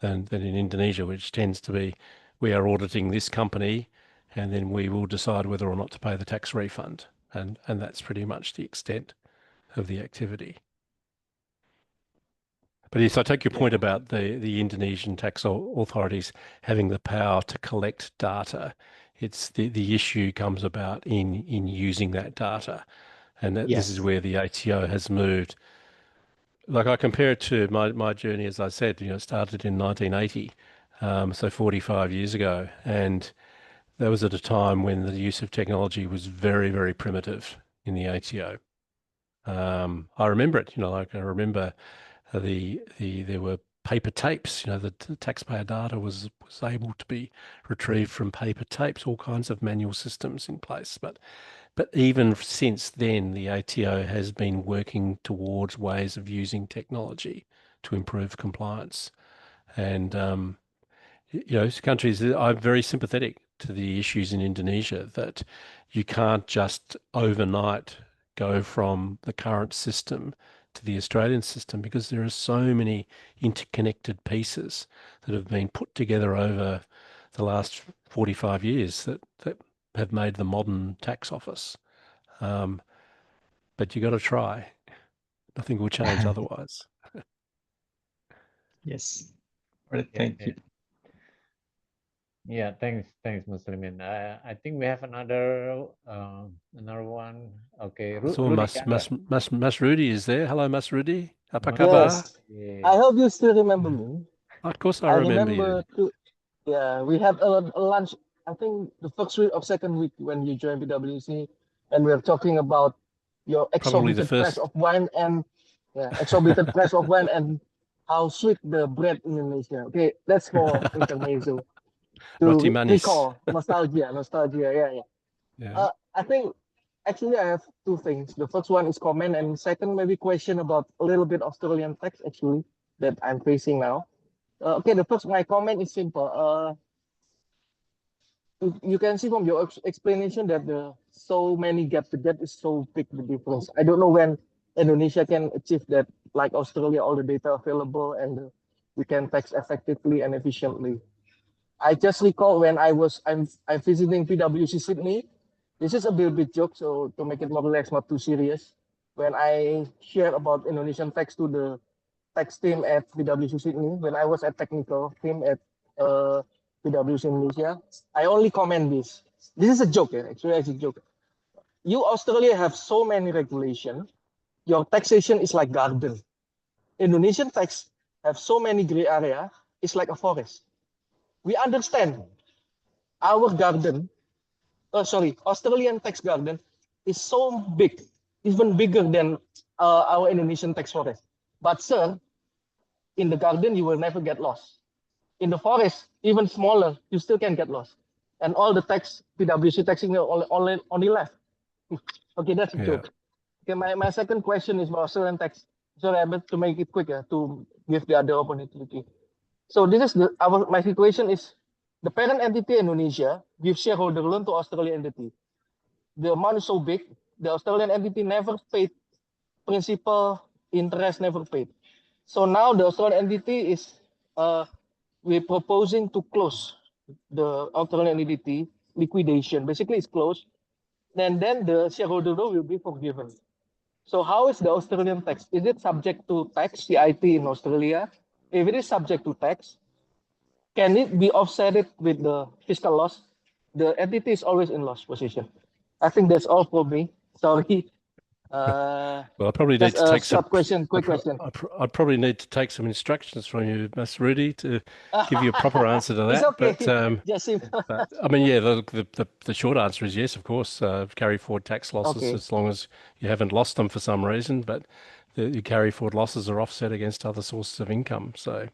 than in Indonesia, which tends to be, we are auditing this company and then we will decide whether or not to pay the tax refund. And that's pretty much the extent of the activity. But yes, I take your point about the Indonesian tax authorities having the power to collect data. It's the issue comes about in using that data. And this is where the ATO has moved. Like I compare it to my journey, as I said, it started in 1980, so 45 years ago. And that was at a time when the use of technology was very, very primitive in the ATO. I remember it, like I remember there were paper tapes, the taxpayer data was able to be retrieved from paper tapes, all kinds of manual systems in place. But even since then, the ATO has been working towards ways of using technology to improve compliance. And, countries, I'm very sympathetic to the issues in Indonesia, that you can't just overnight go from the current system to the Australian system, because there are so many interconnected pieces that have been put together over the last 45 years that have made the modern tax office. But you got to try. Nothing will change otherwise. Yes. All right, thank you. Yeah, thanks, Muslimin. I think we have another one. Okay, So Mas Rudy is there. Hello, Mas Rudy. Apa kabar? Yes. I hope you still remember me. Of course I remember you. We had a lunch, I think the first week or second week when you joined PwC, and we were talking about your exorbitant price of wine and exorbitant price of wine and how sweet the bread in Indonesia. Okay, that's for intermezzo. Roti manis. Recall nostalgia. Yeah. I think actually I have two things. The first one is comment, and second maybe question about a little bit Australian tax actually that I'm facing now. Okay, my comment is simple. you can see from your explanation that the so many gap, the gap is so big, the difference. I don't know when Indonesia can achieve that, like Australia, all the data available and we can tax effectively and efficiently. I just recall when I'm visiting PwC Sydney. This is a bit joke, so to make it more relaxed, not too serious. When I share about Indonesian tax to the tax team at PwC Sydney, when I was at technical team at PwC Indonesia, I only comment this. This is a joke, actually it's a joke. You Australia have so many regulations. Your taxation is like garden. Indonesian tax have so many gray area. It's like a forest. We understand our garden, Australian tax garden is so big, even bigger than our Indonesian tax forest. But sir, in the garden, you will never get lost. In the forest, even smaller, you still can get lost. And all the tax, PwC taxing only left. Okay, that's a joke. Okay, my second question is about Australian tax. Sorry, but to make it quicker, to give the other opportunity. So this is my situation is the parent entity Indonesia gives shareholder loan to Australian entity. The amount is so big, the Australian entity never paid principal, interest never paid. So now the Australian entity is we're proposing to close the Australian entity liquidation. Basically, it's closed. And then the shareholder loan will be forgiven. So how is the Australian tax? Is it subject to tax, CIT in Australia? If it is subject to tax, can it be offset with the fiscal loss? The entity is always in loss position. I think that's all for me. Sorry. Well, I probably need Just to a take some. short question, quick question. I'd probably need to take some instructions from you, Mas Rudy, to give you a proper answer to It's that. okay. Just But I mean, yeah, the short answer is yes, of course. Carry forward tax losses Okay. as long as you haven't lost them for some reason, but the carry forward losses are offset against other sources of income. So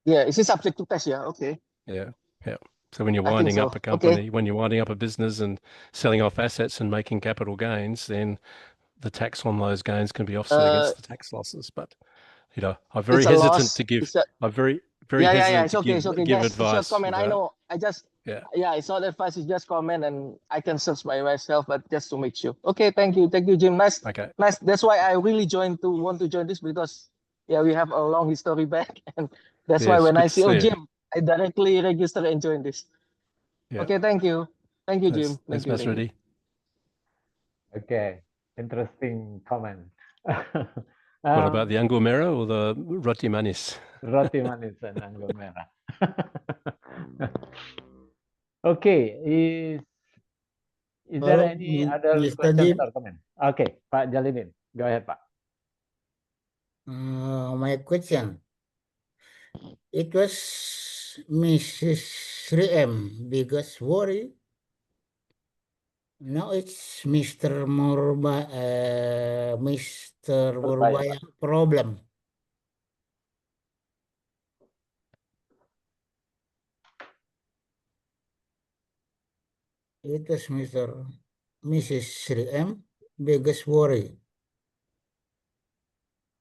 Yeah, is it subject to tax? Yeah, okay. yeah. So when you're I think winding up so. a company, when you're winding up a business and selling off assets and making capital gains, then the tax on those gains can be offset against the tax losses. But I'm very It's a hesitant loss. to give. It's a, I'm very yeah. hesitant It's to okay. It's okay. give Just a short advice comment. I without. know. Yeah. It's not advice. It's just comment, and I can search by myself. But just to make sure. Okay. Thank you, Jim. Nice. Okay. Nice. That's why I really want to join this because we have a long history back, and that's why Yes. when Good I to see see you. Jim, I directly register and join this. Yeah. Okay. Thank you. Thank you, Jim. Thanks, Thank you. Mas Rudy. Okay, interesting comment. What about the anggur merah or the roti manis? Roti manis and anggur merah. Okay, is there any other Mr. questions Jim, or comment? Okay, Pak Jalidin, go ahead, Pak. my question. It was Mrs. 3M biggest worry. Now it's Mr. Mr. Murbaya problem. It was Mrs. 3M biggest worry.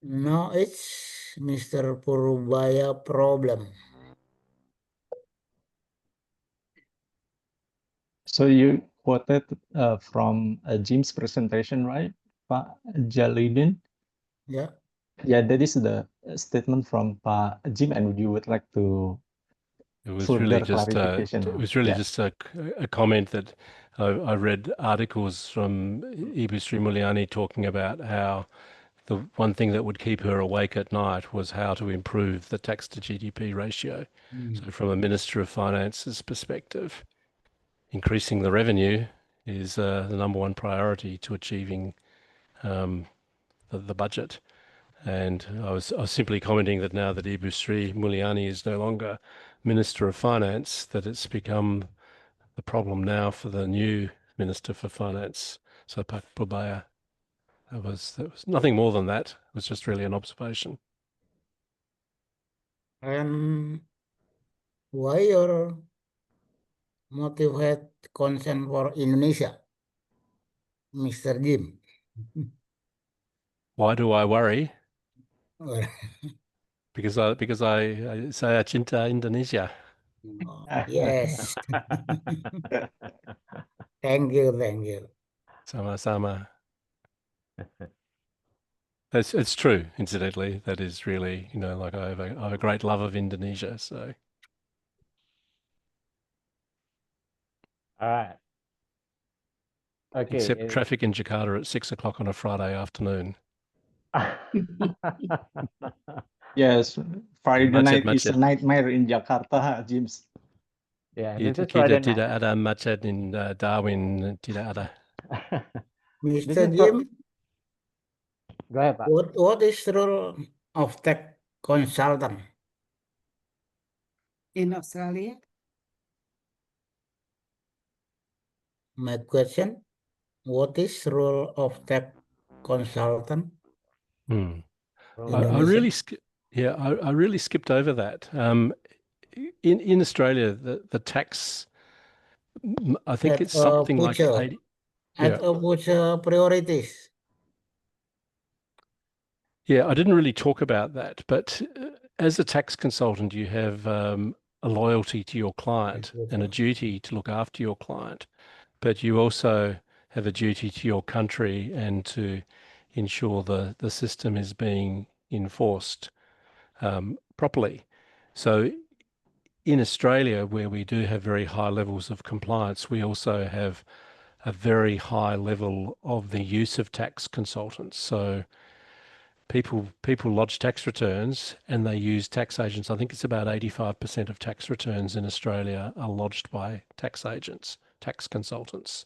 Now it's Mr. Purbaya problem. So you quoted from Jim's presentation, right, Pak Jalidin? Yeah. Yeah, that is the statement from Pak Jim, and you would like to It was further really just clarification. just a comment that I read articles from Ibu Sri Mulyani talking about how the one thing that would keep her awake at night was how to improve the tax to GDP ratio. So from a Minister of Finance's perspective, increasing the revenue is the number one priority to achieving the budget. And I was simply commenting that now that Ibu Sri Mulyani is no longer Minister of Finance, that it's become the problem now for the new Minister for Finance, so Pak Purbaya. That was nothing more than that. It was just really an observation. And why your motivate concern for Indonesia, Mr. Jim? Why do I worry? Because I say I cinta Indonesia. Yes. Thank you, thank you. Sama-sama. It's true, incidentally. That is really, like I have a great love of Indonesia. So All right. Okay. except traffic in Jakarta at 6 o'clock on a Friday afternoon. Yes, Friday Macet, night is a macet. nightmare in Jakarta, James. Yeah, Ya, this is Friday tidak night. ada macet in Darwin, tidak ada. This Mr. is Jim, Go ahead, Pak. what is role of tech consultant? In Australia? My question, what is role of tech consultant Hmm. Role I Indonesia? really, I really skipped over that. In Australia, the tax, I think At it's something like future, 80. at Yeah. future priorities. Yeah, I didn't really talk about that, but as a tax consultant, you have a loyalty to your client and a duty to look after your client, but you also have a duty to your country and to ensure the system is being enforced properly. So in Australia, where we do have very high levels of compliance, we also have a very high level of the use of tax consultants. So people lodge tax returns and they use tax agents. I think it's about 85% of tax returns in Australia are lodged by tax agents, tax consultants.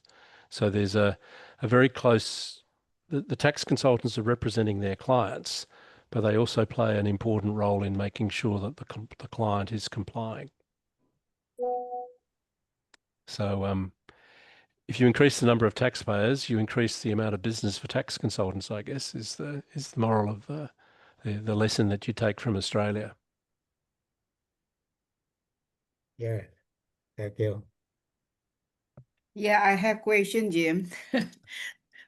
So there's a very close, the tax consultants are representing their clients, but they also play an important role in making sure that the client is complying. So if you increase the number of taxpayers, you increase the amount of business for tax consultants, I guess, is the moral of the lesson that you take from Australia. Yeah, thank you. Yeah, I have question, Jim.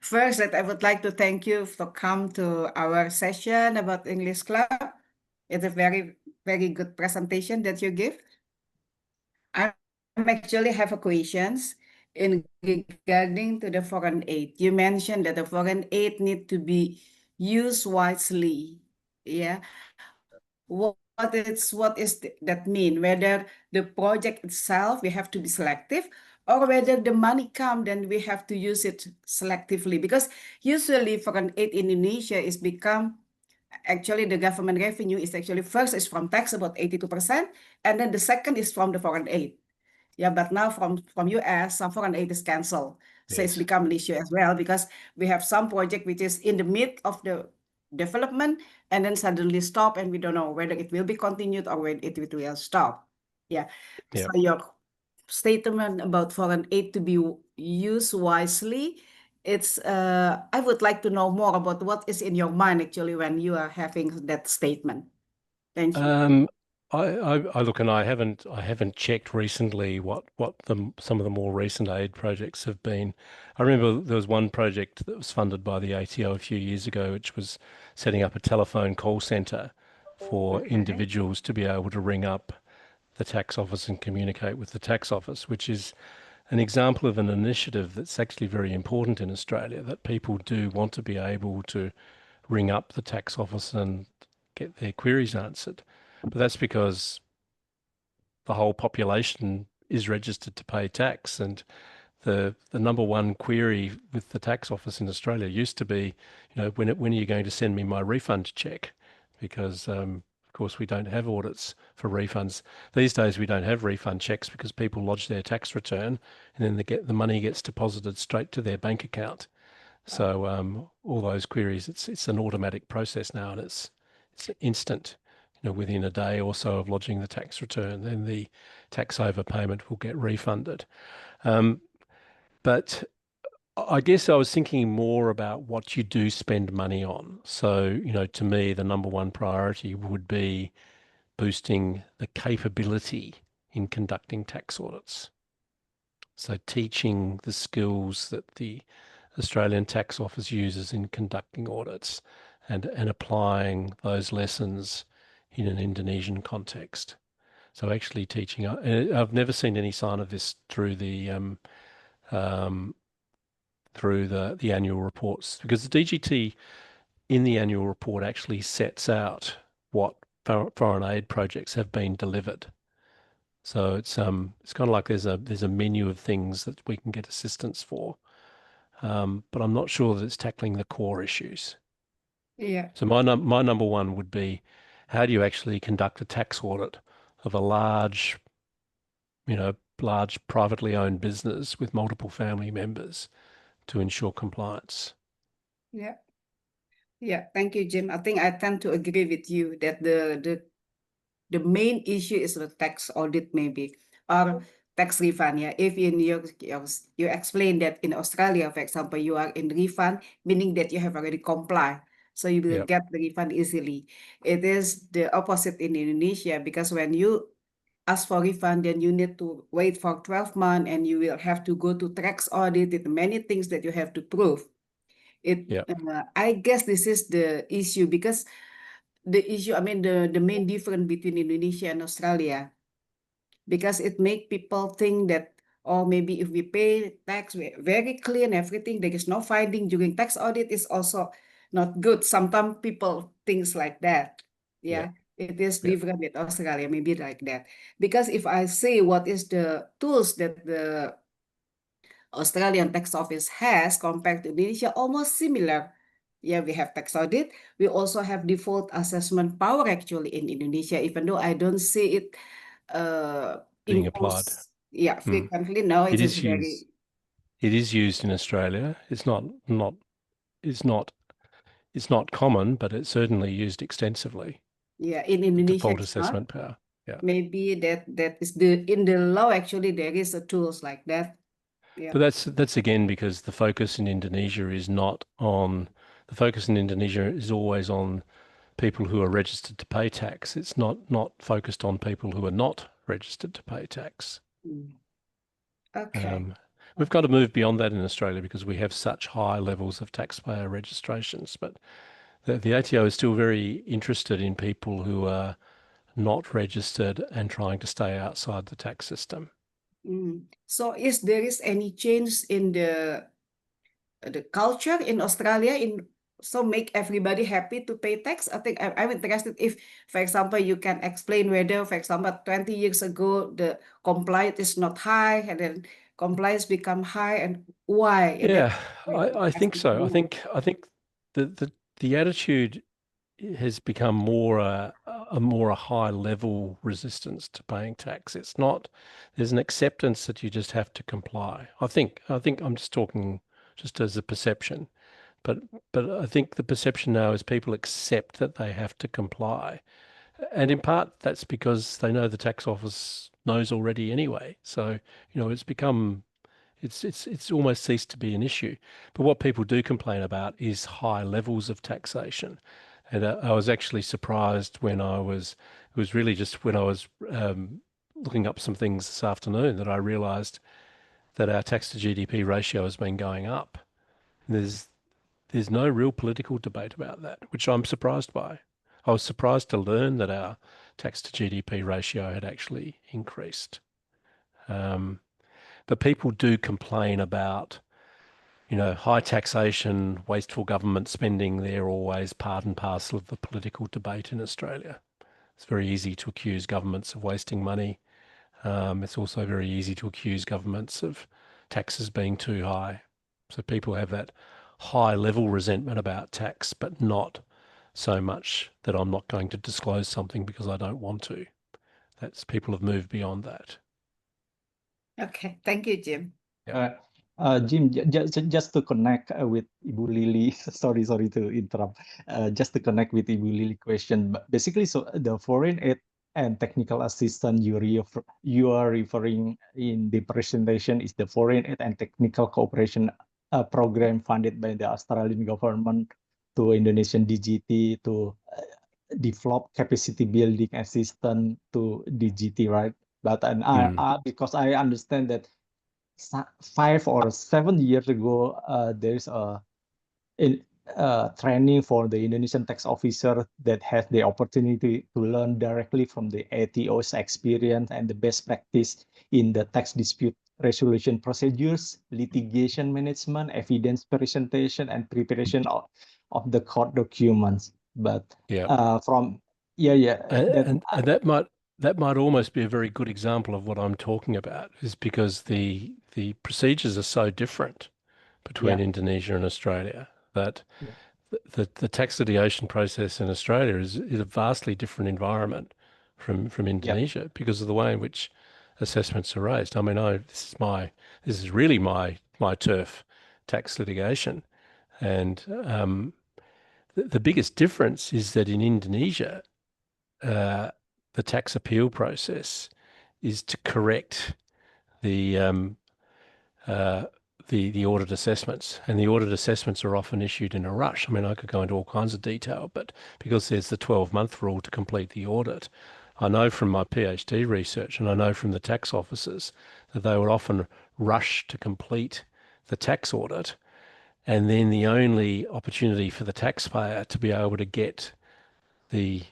First, that I would like to thank you for come to our session about English Club. It's a very, very good presentation that you give. I'm actually have a questions in regarding to the foreign aid. You mentioned that the foreign aid need to be used wisely. Yeah. What is that mean? Whether the project itself we have to be selective, or whether the money come then we have to use it selectively, because usually foreign aid in Indonesia is become actually the government revenue is actually first is from tax about 82%, and then the second is from the foreign aid. Yeah, but now from US, some foreign aid is canceled. So it's Yes. become an issue as well, because we have some project which is in the mid of the development and then suddenly stop, and we don't know whether it will be continued or when it will stop. Yeah. Yeah. So your statement about foreign aid to be used wisely, it's I would like to know more about what is in your mind actually when you are having that statement. Thank you. I look, and I haven't checked recently what some of the more recent aid projects have been. I remember there was one project that was funded by the ATO a few years ago, which was setting up a telephone call center for individuals to be able to ring up the tax office and communicate with the tax office, which is an example of an initiative that's actually very important in Australia, that people do want to be able to ring up the tax office and get their queries answered. But that's because the whole population is registered to pay tax, and the number one query with the tax office in Australia used to be, when are you going to send me my refund check? Because of course we don't have audits for refunds these days. We don't have refund checks because people lodge their tax return and then the money gets deposited straight to their bank account. So all those queries, it's an automatic process now, and it's instant. Within a day or so of lodging the tax return, then the tax overpayment will get refunded. But I guess I was thinking more about what you do spend money on. So, to me, the number one priority would be boosting the capability in conducting tax audits. So teaching the skills that the Australian Tax Office uses in conducting audits and applying those lessons in an Indonesian context. So actually teaching, I've never seen any sign of this through the annual reports, because the DGT in the annual report actually sets out what foreign aid projects have been delivered. So it's kind of like there's a menu of things that we can get assistance for, but I'm not sure that it's tackling the core issues. Yeah. So my number one would be, how do you actually conduct a tax audit of a large privately owned business with multiple family members to ensure compliance? Yeah. Yeah. Thank you, Jim. I think I tend to agree with you that the main issue is the tax audit, maybe, or tax refund. Yeah, if in you explain that in Australia, for example, you are in refund, meaning that you have already complied, so you will Yep. get the refund easily. It is the opposite in Indonesia, because when you ask for refund, then you need to wait for 12 months, and you will have to go to tax audit with many things that you have to prove. Yep. I guess this is the issue, because the issue, I mean, the main difference between Indonesia and Australia, because it make people think that, oh, maybe if we pay tax, we're very clean, everything, there is no finding during tax audit is also not good. Sometimes people thinks like that. Yeah, it is Yep. different with Australia, maybe like that. Because if I say what is the tools that the Australian tax office has compared to Indonesia, almost similar. Yeah, we have tax audit. We also have default assessment power actually in Indonesia, even though I don't see it Being applied. Yeah, frequently. No, it is very. It is used in Australia. It's not common, but it's certainly used extensively. Yeah, in Indonesia, Default it's assessment not. power. Yeah. Maybe that is in the law actually there is a tools like that. Yeah. But that's again because the focus in Indonesia is not on the focus in Indonesia is always on people who are registered to pay tax. It's not focused on people who are not registered to pay tax. Okay. We've got to move beyond that in Australia because we have such high levels of taxpayer registrations. But the ATO is still very interested in people who are not registered and trying to stay outside the tax system. So is there any change in the culture in Australia so make everybody happy to pay tax? I think I'm interested if, for example, you can explain whether, for example, 20 years ago, the compliance is not high and then compliance become high, and why? Yeah, I think so. I think the attitude has become more a high level resistance to paying tax. It's not, there's an acceptance that you just have to comply. I think I'm just talking just as a perception, but I think the perception now is people accept that they have to comply. And in part that's because they know the tax office knows already anyway. So, it's become it's almost ceased to be an issue. But what people do complain about is high levels of taxation. And I was actually surprised it was really just when I was looking up some things this afternoon that I realised that our tax to GDP ratio has been going up. There's no real political debate about that, which I'm surprised by. I was surprised to learn that our tax to GDP ratio had actually increased. But people do complain about, high taxation, wasteful government spending. They're always part and parcel of the political debate in Australia. It's very easy to accuse governments of wasting money. It's also very easy to accuse governments of taxes being too high. So people have that high level resentment about tax, but not so much that I'm not going to disclose something because I don't want to. People have moved beyond that. Okay, thank you, Jim. Jim, just to connect with Ibu Lily, sorry to interrupt. Just to connect with Ibu Lily question, but basically, so the foreign aid and technical assistance you are referring in the presentation is the foreign aid and technical cooperation program funded by the Australian government to Indonesian DGT to develop capacity building assistance to DGT, right? But because I understand that 5 or 7 years ago, there's training for the Indonesian tax officer that has the opportunity to learn directly from the ATO's experience and the best practice in the tax dispute resolution procedures, litigation management, evidence presentation, and preparation of the court documents. But and that might almost be a very good example of what I'm talking about, is because the procedures are so different between Indonesia and Australia that the tax litigation process in Australia is a vastly different environment from Indonesia because of the way in which assessments are raised. I mean, this is really my turf, tax litigation, and the biggest difference is that in Indonesia, the tax appeal process is to correct the audit assessments, and the audit assessments are often issued in a rush. I mean, I could go into all kinds of detail, but because there's the 12-month rule to complete the audit, I know from my PhD research, and I know from the tax officers, that they would often rush to complete the tax audit, and then the only opportunity for the taxpayer to be able to get the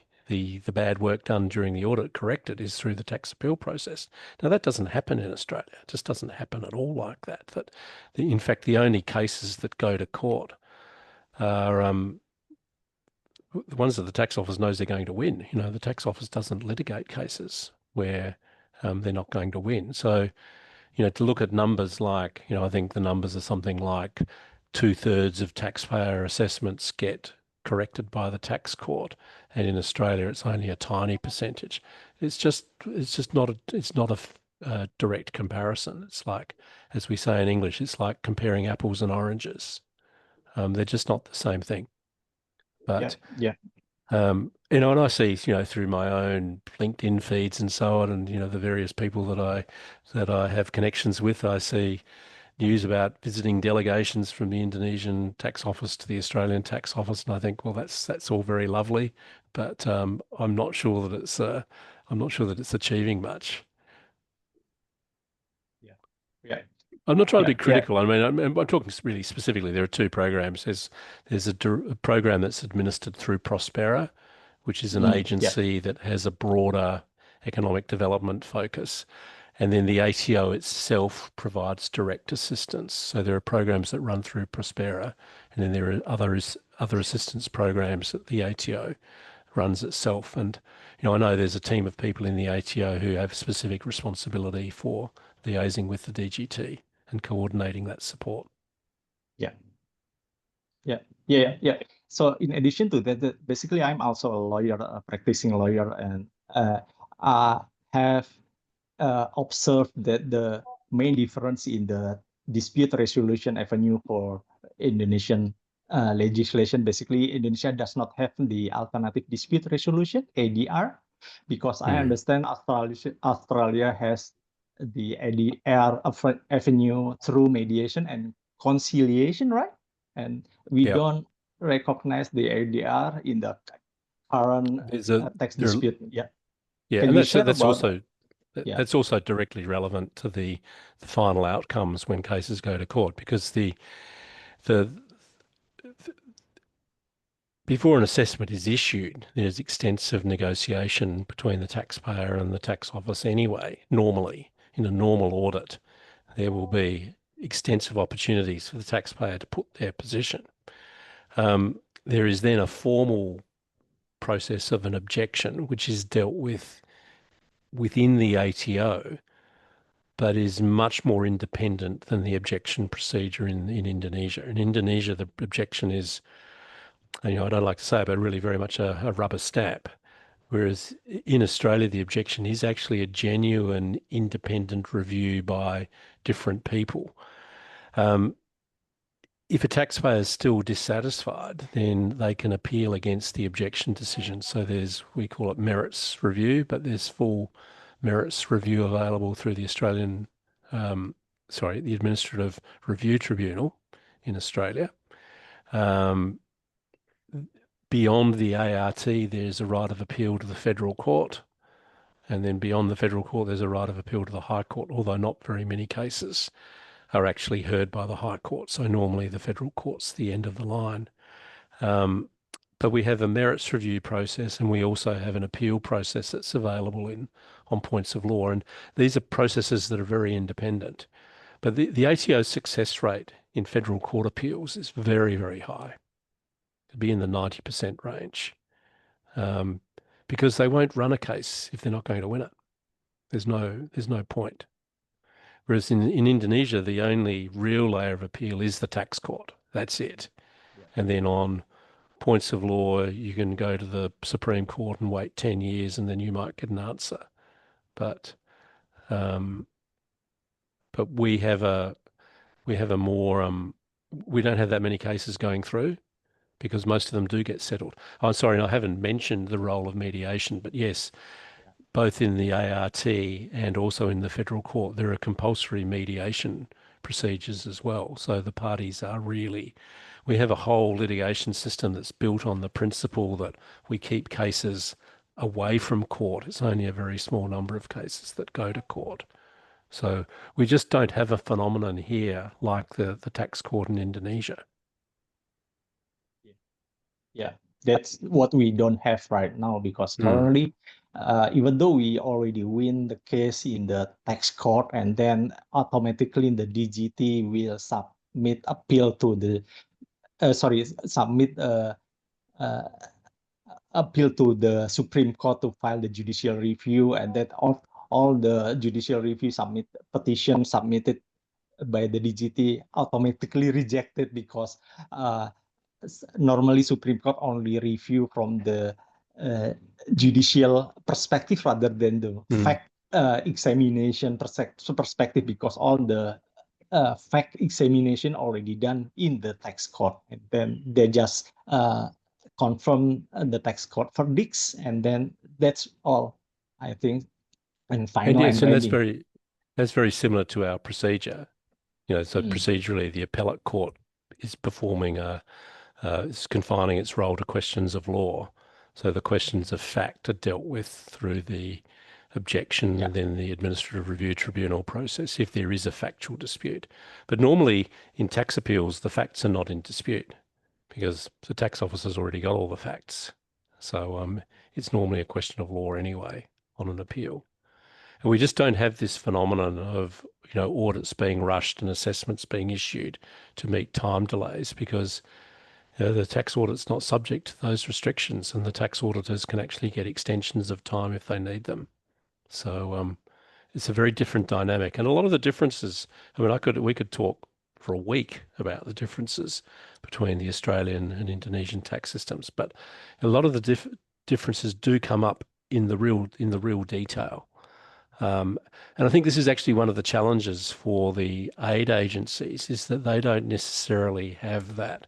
bad work done during the audit corrected is through the tax appeal process. Now, that doesn't happen in Australia. It just doesn't happen at all like that. In fact, the only cases that go to court are the ones that the tax office knows they're going to win. You know, the tax office doesn't litigate cases where they're not going to win. So, you know, to look at numbers like, you know, I think the numbers are something like 2/3 of taxpayer assessments get corrected by the tax court, and in Australia it's only a tiny percentage. It's just not a direct comparison. It's like, as we say in English, it's like comparing apples and oranges. They're just not the same thing. But you know, and I see, you know, through my own LinkedIn feeds and so on, and you know, the various people that I have connections with, I see news about visiting delegations from the Indonesian tax office to the Australian tax office, and I think, well, that's all very lovely, but I'm not sure that it's achieving much. I'm not trying to be critical. I mean, I'm talking really specifically. There are two programs. There's a program that's administered through Prospera, which is an agency that has a broader economic development focus. And then the ATO itself provides direct assistance. So there are programs that run through Prospera, and then there are other assistance programs that the ATO runs itself. And, you know, I know there's a team of people in the ATO who have specific responsibility for liaising with the DGT and coordinating that support. Yeah. So in addition to that, basically I'm also a lawyer, a practicing lawyer, and I have observed that the main difference in the dispute resolution avenue for Indonesian legislation, basically Indonesia does not have the alternative dispute resolution, ADR, because I understand Australia has the ADR avenue through mediation and conciliation, right? And we don't recognize the ADR in the current tax dispute. And that's also directly relevant to the final outcomes when cases go to court, because before an assessment is issued, there's extensive negotiation between the taxpayer and the tax office anyway. Normally, in a normal audit, there will be extensive opportunities for the taxpayer to put their position. There is then a formal process of an objection, which is dealt with within the ATO, but is much more independent than the objection procedure in Indonesia. In Indonesia, the objection is, you know, I don't like to say it, but really very much a rubber stamp. Whereas in Australia, the objection is actually a genuine independent review by different people. If a taxpayer is still dissatisfied, then they can appeal against the objection decision. So we call it merits review, but there's full merits review available through the the Administrative Review Tribunal in Australia. Beyond the ART, there's a right of appeal to the federal court. And then beyond the federal court, there's a right of appeal to the High Court, although not very many cases are actually heard by the High Court. So normally the federal court's the end of the line. But we have a merits review process, and we also have an appeal process that's available on points of law. And these are processes that are very independent. But the ATO success rate in federal court appeals is very, very high. It'd be in the 90% range, because they won't run a case if they're not going to win it. There's no point. Whereas in Indonesia, the only real layer of appeal is the tax court. That's it. Yeah. And then on points of law, you can go to the Supreme Court and wait 10 years, and then you might get an answer. But we have a more we don't have that many cases going through, because most of them do get settled. I'm sorry, I haven't mentioned the role of mediation, but yes, both in the ART and also in the federal court, there are compulsory mediation procedures as well. So the parties are we have a whole litigation system that's built on the principle that we keep cases away from court. It's only a very small number of cases that go to court. So we just don't have a phenomenon here like the tax court in Indonesia. Yeah, that's what we don't have right now, because currently, even though we already win the case in the tax court, and then automatically the DGT will submit appeal to the appeal to the Supreme Court to file the judicial review, and that all the judicial review petition submitted by the DGT automatically rejected, because normally Supreme Court only review from the judicial perspective rather than the fact examination perspective, because all the fact examination already done in the tax court, and then they just confirm the tax court verdicts, and then that's all, I think, and final. And yes, and that's very similar to our procedure. So procedurally, the appellate court is performing is confining its role to questions of law. So the questions of fact are dealt with through the objection and then the administrative review tribunal process if there is a factual dispute. But normally in tax appeals, the facts are not in dispute, because the tax officer's already got all the facts. So it's normally a question of law anyway on an appeal. And we just don't have this phenomenon of audits being rushed and assessments being issued to meet time delays, because the tax audit's not subject to those restrictions, and the tax auditors can actually get extensions of time if they need them. So it's a very different dynamic. And a lot of the differences, we could talk for a week about the differences between the Australian and Indonesian tax systems, but a lot of the differences do come up in the real detail. And I think this is actually one of the challenges for the aid agencies, is that they don't necessarily have that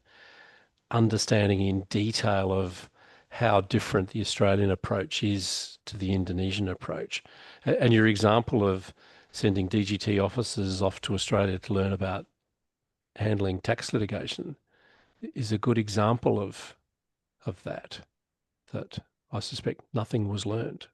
understanding in detail of how different the Australian approach is to the Indonesian approach. And your example of sending DGT officers off to Australia to learn about handling tax litigation is a good example of that I suspect nothing was learned.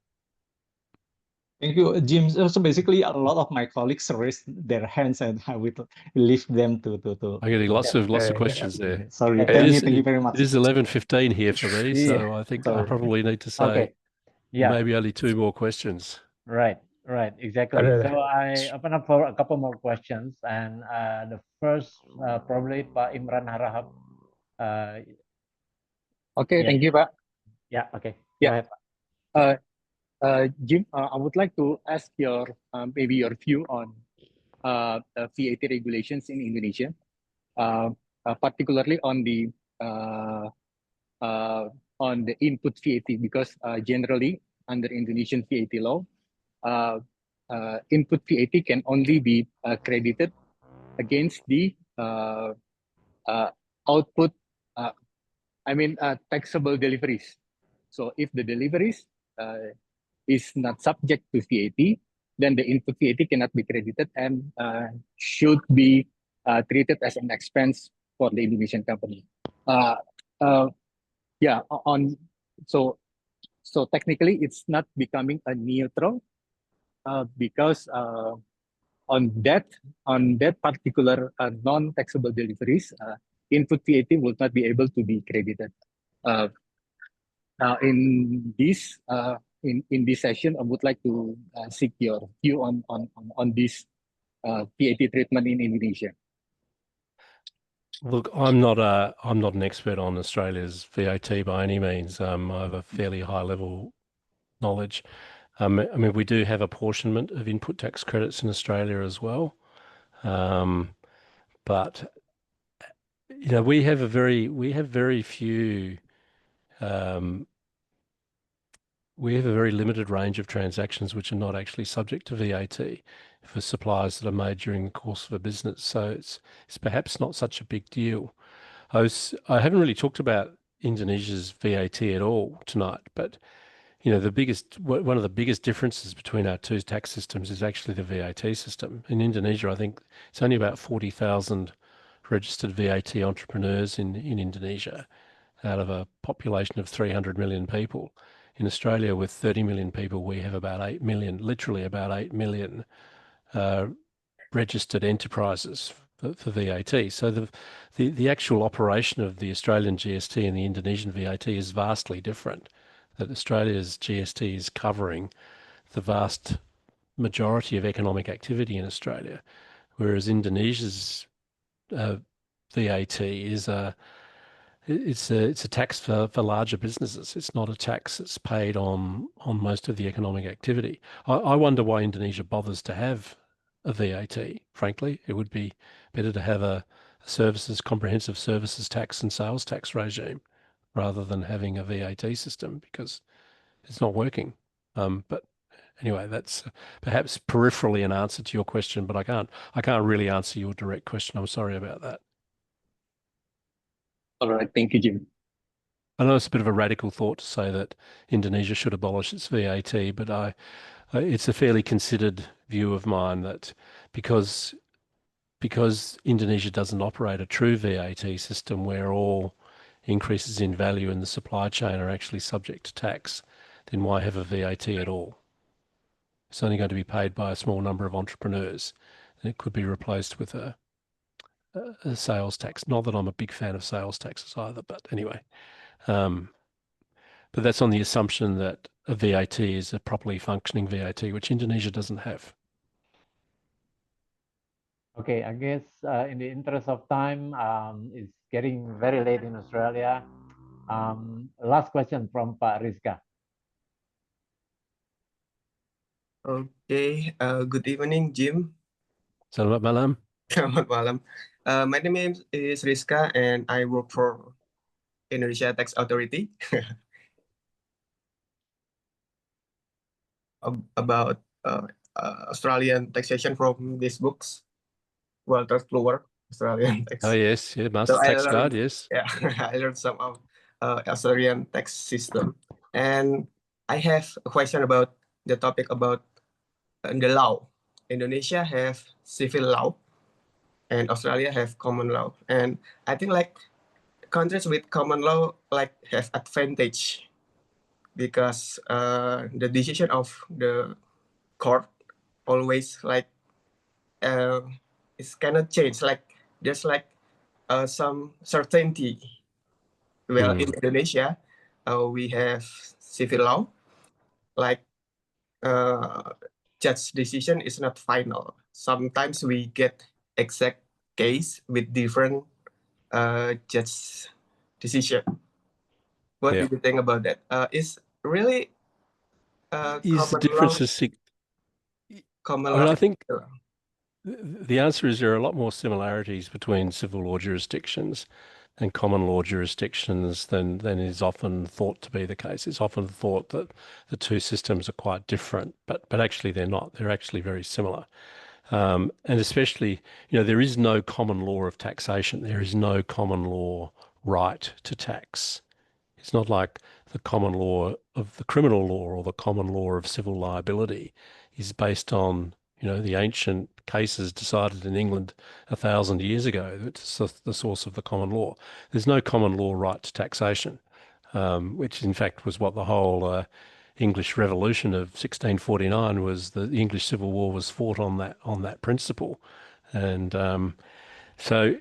Thank you, Jim. So basically, a lot of my colleagues raised their hands, and I will leave them to. I'm getting lots of questions there. Sorry, thank you very much. It is 11:15 here for me, so I think I probably need to say maybe only two more questions. Right, exactly. So I open up for a couple more questions, and the first probably Pak Imran Harahap. Okay, thank you, Pak. Yeah, okay. Yeah. Go ahead, Pak. Jim, I would like to ask maybe your view on VAT regulations in Indonesia, particularly on the input VAT, because generally under Indonesian VAT law, input VAT can only be credited against the output, taxable deliveries. So if the deliveries is not subject to VAT, then the input VAT cannot be credited and should be treated as an expense for the Indonesian company. So technically it's not becoming a neutral because on that particular non-taxable deliveries, input VAT will not be able to be credited. Now, in this session, I would like to seek your view on this VAT treatment in Indonesia. Look, I'm not an expert on Australia's VAT by any means. I have a fairly high level knowledge. I mean, we do have apportionment of input tax credits in Australia as well, but you know, we have very few. We have a very limited range of transactions which are not actually subject to VAT for supplies that are made during the course of a business. So it's perhaps not such a big deal. I haven't really talked about Indonesia's VAT at all tonight, but you know, one of the biggest differences between our two tax systems is actually the VAT system. In Indonesia, I think it's only about 40,000 registered VAT entrepreneurs in Indonesia out of a population of 300 million people. In Australia, with 30 million people, we have about 8 million, literally about 8 million registered enterprises for VAT. So the actual operation of the Australian GST and the Indonesian VAT is vastly different. That Australia's GST is covering the vast majority of economic activity in Australia, whereas Indonesia's VAT is it's a tax for larger businesses. It's not a tax that's paid on most of the economic activity. I wonder why Indonesia bothers to have a VAT. Frankly, it would be better to have a comprehensive services tax and sales tax regime rather than having a VAT system, because it's not working. But anyway, that's perhaps peripherally an answer to your question, but I can't really answer your direct question. I'm sorry about that. All right, thank you, Jim. I know it's a bit of a radical thought to say that Indonesia should abolish its VAT, but it's a fairly considered view of mine that because Indonesia doesn't operate a true VAT system where all increases in value in the supply chain are actually subject to tax, then why have a VAT at all? It's only going to be paid by a small number of entrepreneurs, and it could be replaced with a sales tax. Not that I'm a big fan of sales taxes either, but anyway. But that's on the assumption that a VAT is a properly functioning VAT, which Indonesia doesn't have. Okay, I guess in the interest of time, it's getting very late in Australia. Last question from Pak Rizka. Okay, good evening, Jim. Selamat malam. Selamat malam. My name is Rizka, and I work for Indonesia Tax Authority. About Australian taxation from these books, Walter Kluwer, Australian tax. Oh yes, yeah, Master Tax Guide, yes. Yeah, I learned some of Australian tax system, and I have a question about the topic about the law. Indonesia have civil law, and Australia have common law, and I think like countries with common law like have advantage because the decision of the court always like it cannot change. Like there's like some certainty. Well, in Indonesia, we have civil law, like judge decision is not final. Sometimes we get exact case with different judge decision. What do you think about that? Is really Is the difference common law? I think the answer is there are a lot more similarities between civil law jurisdictions and common law jurisdictions than is often thought to be the case. It's often thought that the two systems are quite different, but actually they're not. They're actually very similar. And especially, you know, there is no common law of taxation. There is no common law right to tax. It's not like the common law of the criminal law or the common law of civil liability is based on, you know, the ancient cases decided in England 1,000 years ago. That's the source of the common law. There's no common law right to taxation, which in fact was what the whole English Revolution of 1649 was. The English Civil War was fought on that principle, and so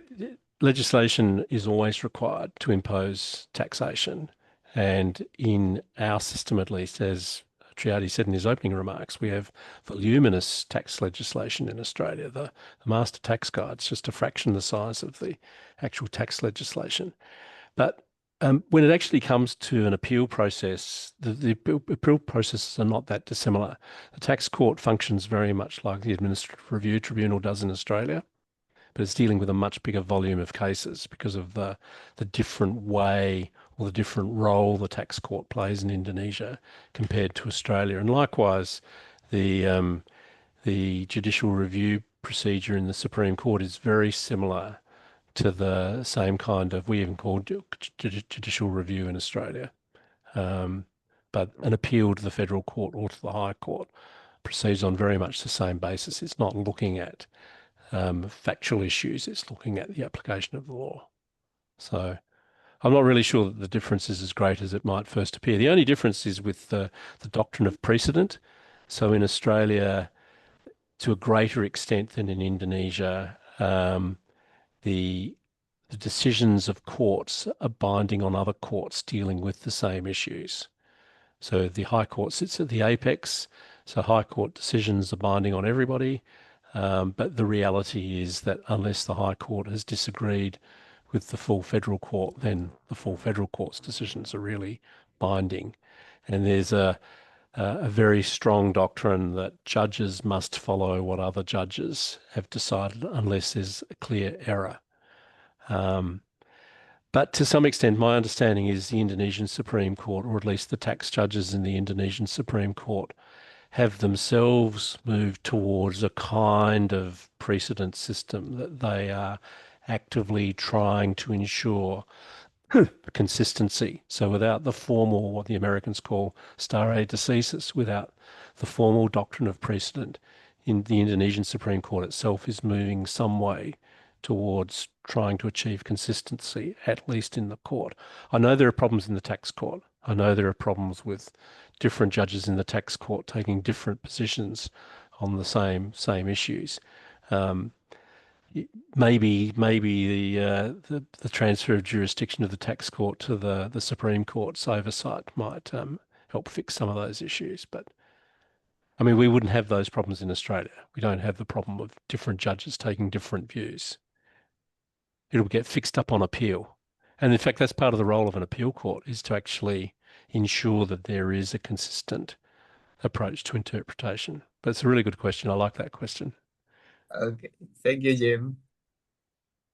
legislation is always required to impose taxation. And in our system, at least, as Triadi said in his opening remarks, we have voluminous tax legislation in Australia. The Master Tax Guide is just a fraction the size of the actual tax legislation. But when it actually comes to an appeal process, the appeal processes are not that dissimilar. The tax court functions very much like the Administrative Review Tribunal does in Australia, but it's dealing with a much bigger volume of cases because of the different way or the different role the tax court plays in Indonesia compared to Australia. And likewise, the judicial review procedure in the Supreme Court is very similar to the same kind of, we even call judicial review in Australia. But an appeal to the federal court or to the high court proceeds on very much the same basis. It's not looking at factual issues, it's looking at the application of the law. So I'm not really sure that the difference is as great as it might first appear. The only difference is with the doctrine of precedent. So in Australia, to a greater extent than in Indonesia, the decisions of courts are binding on other courts dealing with the same issues. So the High Court sits at the apex, so High Court decisions are binding on everybody, but the reality is that unless the High Court has disagreed with the full federal court, then the full federal court's decisions are really binding. And there's a very strong doctrine that judges must follow what other judges have decided unless there's a clear error. But to some extent, my understanding is the Indonesian Supreme Court, or at least the tax judges in the Indonesian Supreme Court, have themselves moved towards a kind of precedent system that they are actively trying to ensure consistency. So without the formal, what the Americans call stare decisis, without the formal doctrine of precedent, in the Indonesian Supreme Court itself is moving some way towards trying to achieve consistency, at least in the court. I know there are problems in the tax court. I know there are problems with different judges in the tax court taking different positions on the same issues. Maybe the transfer of jurisdiction of the tax court to the Supreme Court's oversight might help fix some of those issues. But I mean, we wouldn't have those problems in Australia. We don't have the problem of different judges taking different views. It'll get fixed up on appeal. And in fact, that's part of the role of an appeal court, is to actually ensure that there is a consistent approach to interpretation. But it's a really good question. I like that question. Okay, thank you, Jim.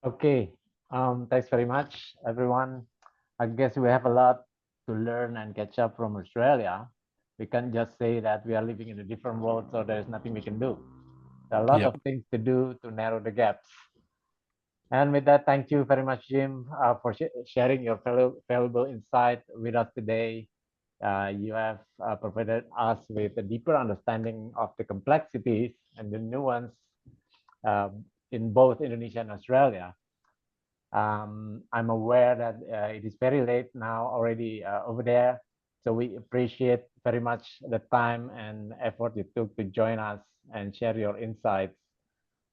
Okay, thanks very much, everyone. I guess we have a lot to learn and catch up from Australia. We can't just say that we are living in a different world, so there's nothing we can do. There are a lot of things to do to narrow the gaps. And with that, thank you very much, Jim, for sharing your valuable insight with us today. You have provided us with a deeper understanding of the complexities and the nuance in both Indonesia and Australia. I'm aware that it is very late now already over there, so we appreciate very much the time and effort you took to join us and share your insights,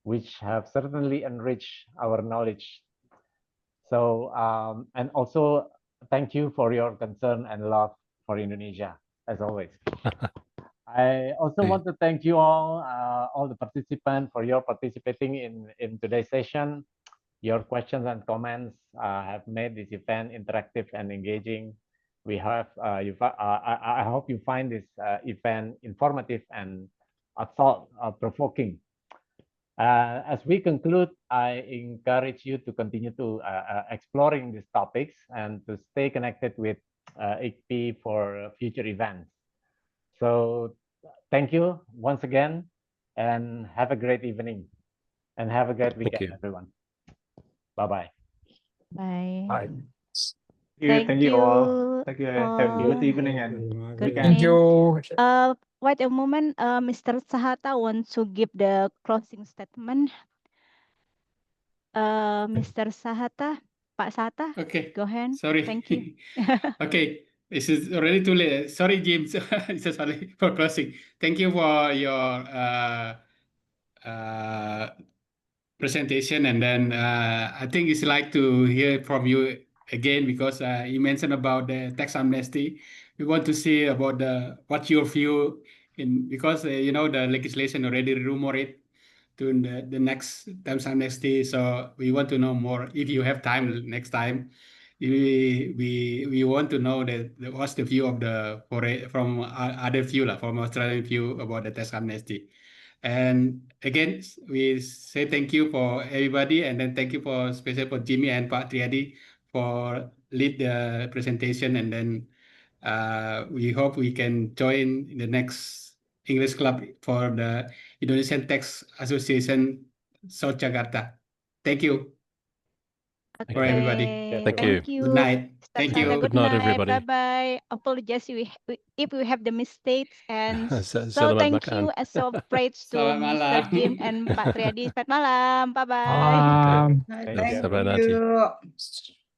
which have certainly enriched our knowledge. So, and also thank you for your concern and love for Indonesia, as always. I also want to thank you all the participants, for your participating in today's session. Your questions and comments have made this event interactive and engaging. We have, I hope you find this event informative and thought-provoking. As we conclude, I encourage you to continue to exploring these topics and to stay connected with IKPI for future events. So thank you once again, and have a great evening, and have a great weekend, everyone. Bye-bye. Bye. Bye. Thank you all. Thank you. Have a good evening and Good weekend. evening. Wait a moment. Mr. Sahata wants to give the closing statement. Mr. Sahata, Pak Sahata. Okay. Go ahead. Sorry. Thank you. Okay. This is already too late. Sorry, James. So sorry for closing. Thank you for your presentation, and then I think it's like to hear from you again because you mentioned about the tax amnesty. We want to see about what's your view in because you know the legislation already rumored to the next tax amnesty. So we want to know more. If you have time next time, we want to know what's the view of from other view from Australian view about the tax amnesty. And again, we say thank you for everybody, and then thank you for especially for Jimmy and Pak Triadi for lead the presentation, and then we hope we can join in the next English club for the Indonesian Tax Association South Jakarta. Thank you for everybody. Okay, Thank you. thank you. Good night. Ustaz Thank Sala, you. good Good night, night. everybody. Bye-bye. Apologize if we have the mistakes. And so Selamat thank makan. you and so praise to Selamat Mr. malam. Jim and Pak Triadi. Selamat malam. Bye-bye. Okay. Thank Sampai nanti. you.